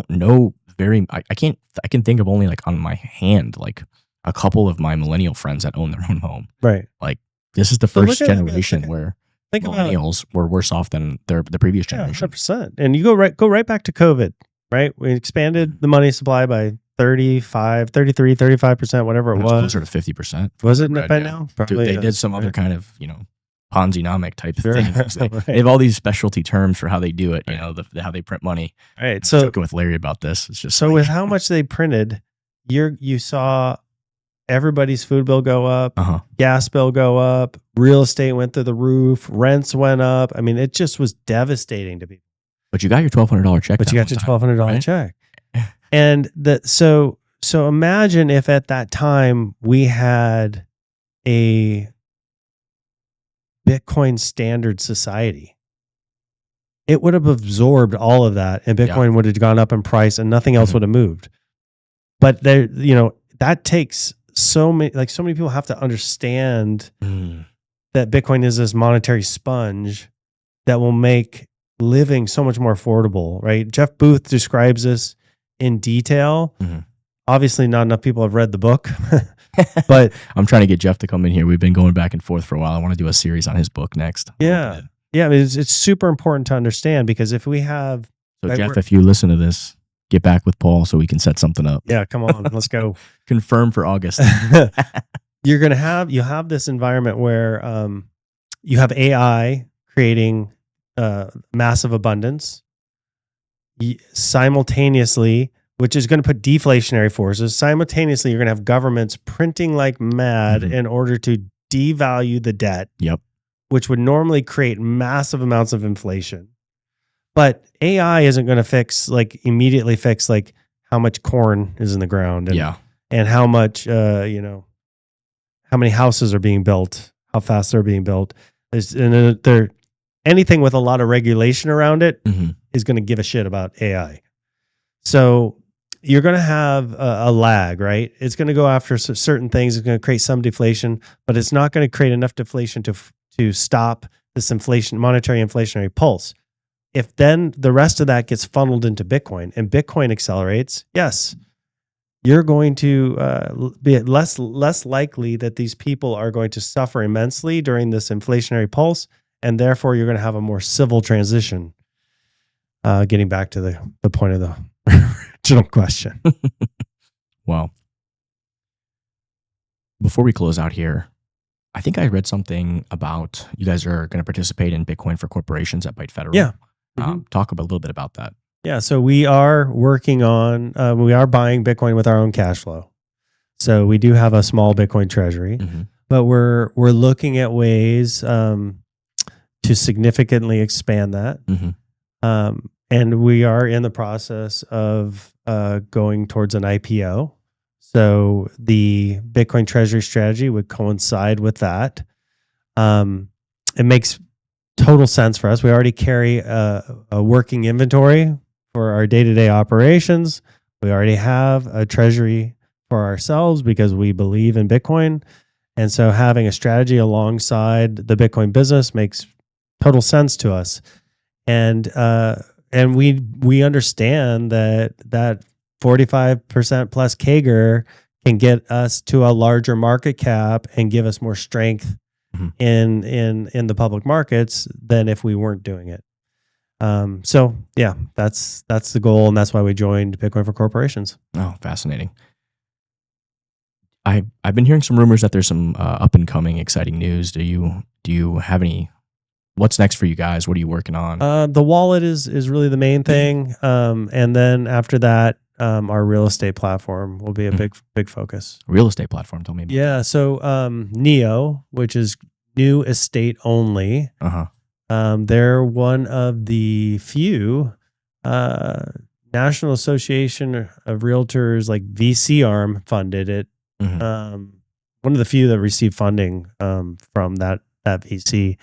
[SPEAKER 2] know I can think of only like on my hand, like a couple of my millennial friends that own their own home.
[SPEAKER 1] Right.
[SPEAKER 2] Like this is the first generation where millennials were worse off than the previous generation.
[SPEAKER 1] 100%. And you go right back to COVID, right? We expanded the money supply by 35%, whatever it was.
[SPEAKER 2] Closer to 50%.
[SPEAKER 1] Was it by now?
[SPEAKER 2] Probably they did some other kind of, Ponzi-nomic type of things. They have all these specialty terms for how they do it, how they print money.
[SPEAKER 1] Right.
[SPEAKER 2] I'm joking with Larry about this. It's just
[SPEAKER 1] with how much they printed, you saw everybody's food bill go up,
[SPEAKER 2] Uh-huh.
[SPEAKER 1] gas bill go up, real estate went through the roof, rents went up. I mean, it just was devastating to people.
[SPEAKER 2] But you got your $1,200 check.
[SPEAKER 1] But you got your $1,200
[SPEAKER 2] right?
[SPEAKER 1] check. And so imagine if at that time we had a Bitcoin standard society. It would have absorbed all of that, and Bitcoin would have gone up in price, and nothing else would have moved. But there, that takes so many people have to understand that Bitcoin is this monetary sponge that will make living so much more affordable, right? Jeff Booth describes this in detail. Obviously, not enough people have read the book, but
[SPEAKER 2] I'm trying to get Jeff to come in here. We've been going back and forth for a while. I want to do a series on his book next.
[SPEAKER 1] Yeah. I mean, it's super important to understand, because if we have...
[SPEAKER 2] So Jeff, if you listen to this, get back with Paul so we can set something up.
[SPEAKER 1] Yeah, come on, let's go.
[SPEAKER 2] Confirm for August.
[SPEAKER 1] You have this environment where you have AI creating massive abundance simultaneously, which is going to put deflationary forces. Simultaneously, you're going to have governments printing like mad in order to devalue the debt.
[SPEAKER 2] Yep.
[SPEAKER 1] Which would normally create massive amounts of inflation. But AI isn't going to immediately fix how much corn is in the ground and how much, how many houses are being built, how fast they're being built. Anything with a lot of regulation around it is going to give a shit about AI. So you're going to have a lag, right? It's going to go after certain things. It's going to create some deflation, but it's not going to create enough deflation to stop this monetary inflationary pulse. If then the rest of that gets funneled into Bitcoin and Bitcoin accelerates, yes, you're going to be less likely that these people are going to suffer immensely during this inflationary pulse, and therefore you're going to have a more civil transition. Getting back to the point of the original question.
[SPEAKER 2] Wow. Before we close out here, I think I read something about you guys are going to participate in Bitcoin for corporations at ByteFederal.
[SPEAKER 1] Yeah.
[SPEAKER 2] Talk a little bit about that.
[SPEAKER 1] Yeah. So we are working on, we are buying Bitcoin with our own cash flow. So we do have a small Bitcoin treasury, but we're looking at ways to significantly expand that. And we are in the process of going towards an IPO. So the Bitcoin treasury strategy would coincide with that. It makes total sense for us. We already carry a working inventory for our day-to-day operations. We already have a treasury for ourselves because we believe in Bitcoin. And so having a strategy alongside the Bitcoin business makes total sense to us. And we understand that 45% plus CAGR can get us to a larger market cap and give us more strength in the public markets than if we weren't doing it. So yeah, that's the goal, and that's why we joined Bitcoin for Corporations.
[SPEAKER 2] Oh, fascinating. I've been hearing some rumors that there's some up and coming exciting news. Do you have any? What's next for you guys? What are you working on?
[SPEAKER 1] The wallet is really the main thing, and then after that, our real estate platform will be a big focus.
[SPEAKER 2] Real estate platform. Tell me about that.
[SPEAKER 1] Yeah. So NEO, which is new estate only. They're one of the few National Association of Realtors, like VC arm, funded it. One of the few that received funding from that VC.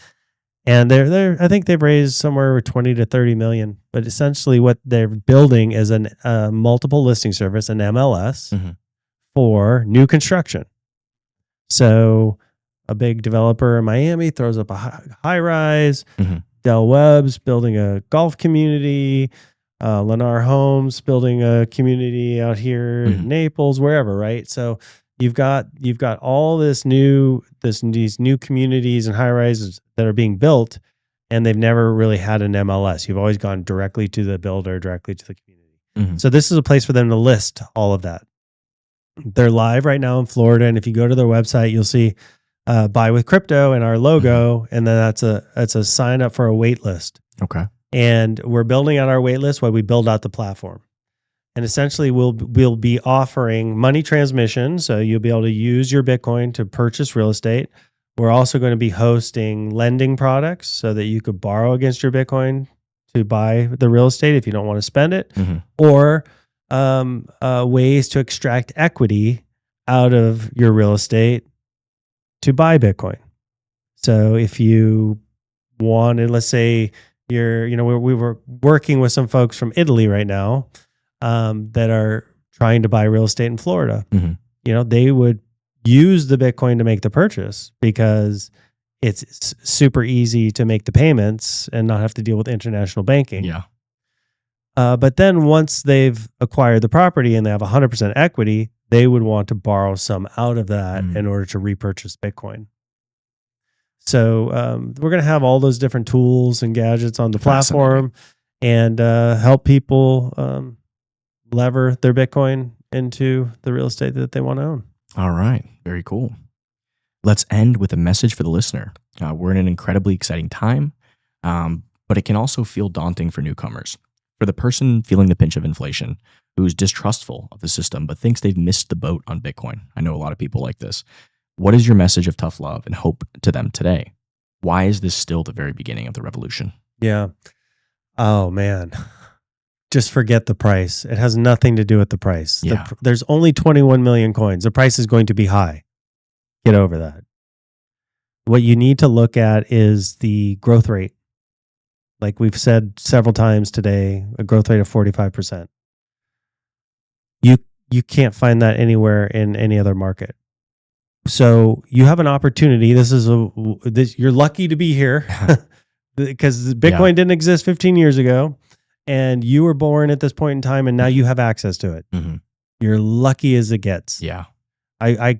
[SPEAKER 1] And they're I think they've raised somewhere 20 to 30 million. But essentially what they're building is a multiple listing service, an MLS, for new construction. So a big developer in Miami throws up a high rise. Del Webb's building a golf community. Lennar Homes building a community out here in Naples, wherever, right? So you've got all these new communities and high rises that are being built, and they've never really had an MLS. You've always gone directly to the builder, directly to the community. So this is a place for them to list all of that. They're live right now in Florida, and if you go to their website, you'll see buy with crypto and our logo, and then that's a sign up for a wait list.
[SPEAKER 2] Okay.
[SPEAKER 1] And we're building out our wait list while we build out the platform. And essentially we'll be offering money transmission. So you'll be able to use your Bitcoin to purchase real estate. We're also going to be hosting lending products so that you could borrow against your Bitcoin to buy the real estate if you don't want to spend it, or ways to extract equity out of your real estate to buy Bitcoin. So if you wanted, let's say we were working with some folks from Italy right now that are trying to buy real estate in Florida. They would use the Bitcoin to make the purchase because it's super easy to make the payments and not have to deal with international banking.
[SPEAKER 2] Yeah.
[SPEAKER 1] But then once they've acquired the property and they have 100% equity, they would want to borrow some out of that in order to repurchase Bitcoin. So we're going to have all those different tools and gadgets on the platform and help people lever their Bitcoin into the real estate that they want to own.
[SPEAKER 2] All right. Very cool. Let's end with a message for the listener. We're in an incredibly exciting time, but it can also feel daunting for newcomers. For the person feeling the pinch of inflation, who's distrustful of the system, but thinks they've missed the boat on Bitcoin. I know a lot of people like this. What is your message of tough love and hope to them today? Why is this still the very beginning of the revolution?
[SPEAKER 1] Yeah. Oh, man. Just forget the price. It has nothing to do with the price.
[SPEAKER 2] Yeah.
[SPEAKER 1] There's only 21 million coins. The price is going to be high. Get over that. What you need to look at is the growth rate. Like we've said several times today, a growth rate of 45%. You can't find that anywhere in any other market. So you have an opportunity. You're lucky to be here because Bitcoin didn't exist 15 years ago. And you were born at this point in time, and now you have access to it. You're lucky as it gets.
[SPEAKER 2] Yeah,
[SPEAKER 1] I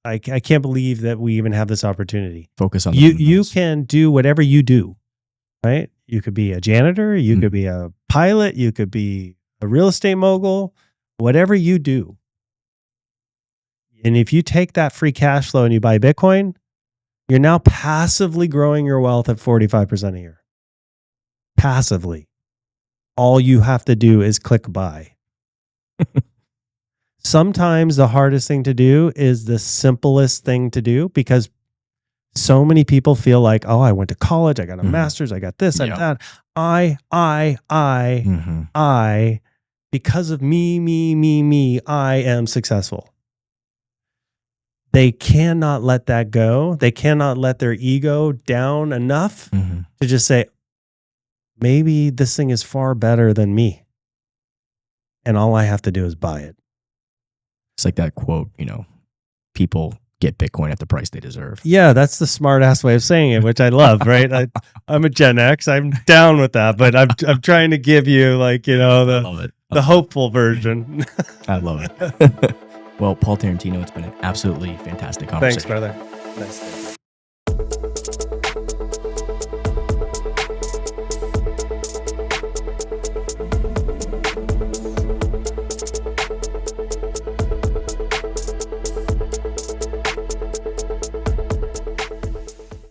[SPEAKER 1] can't believe that we even have this opportunity.
[SPEAKER 2] Focus on
[SPEAKER 1] you can do whatever you do, right? You could be a janitor, you could be a pilot, you could be a real estate mogul, whatever you do. And if you take that free cash flow and you buy Bitcoin, you're now passively growing your wealth at 45% a year. Passively. All you have to do is click buy. Sometimes the hardest thing to do is the simplest thing to do because so many people feel like, oh, I went to college, I got a master's, I got this, I got that. I, because of me, I am successful. They cannot let that go. They cannot let their ego down enough to just say, maybe this thing is far better than me. And all I have to do is buy it.
[SPEAKER 2] It's like that quote, people get Bitcoin at the price they deserve.
[SPEAKER 1] Yeah, that's the smart ass way of saying it, which I love, right? I'm a Gen X. I'm down with that, but I'm trying to give you the hopeful version.
[SPEAKER 2] I love it. Well, Paul Tarantino, it's been an absolutely fantastic conversation.
[SPEAKER 1] Thanks, brother. Nice.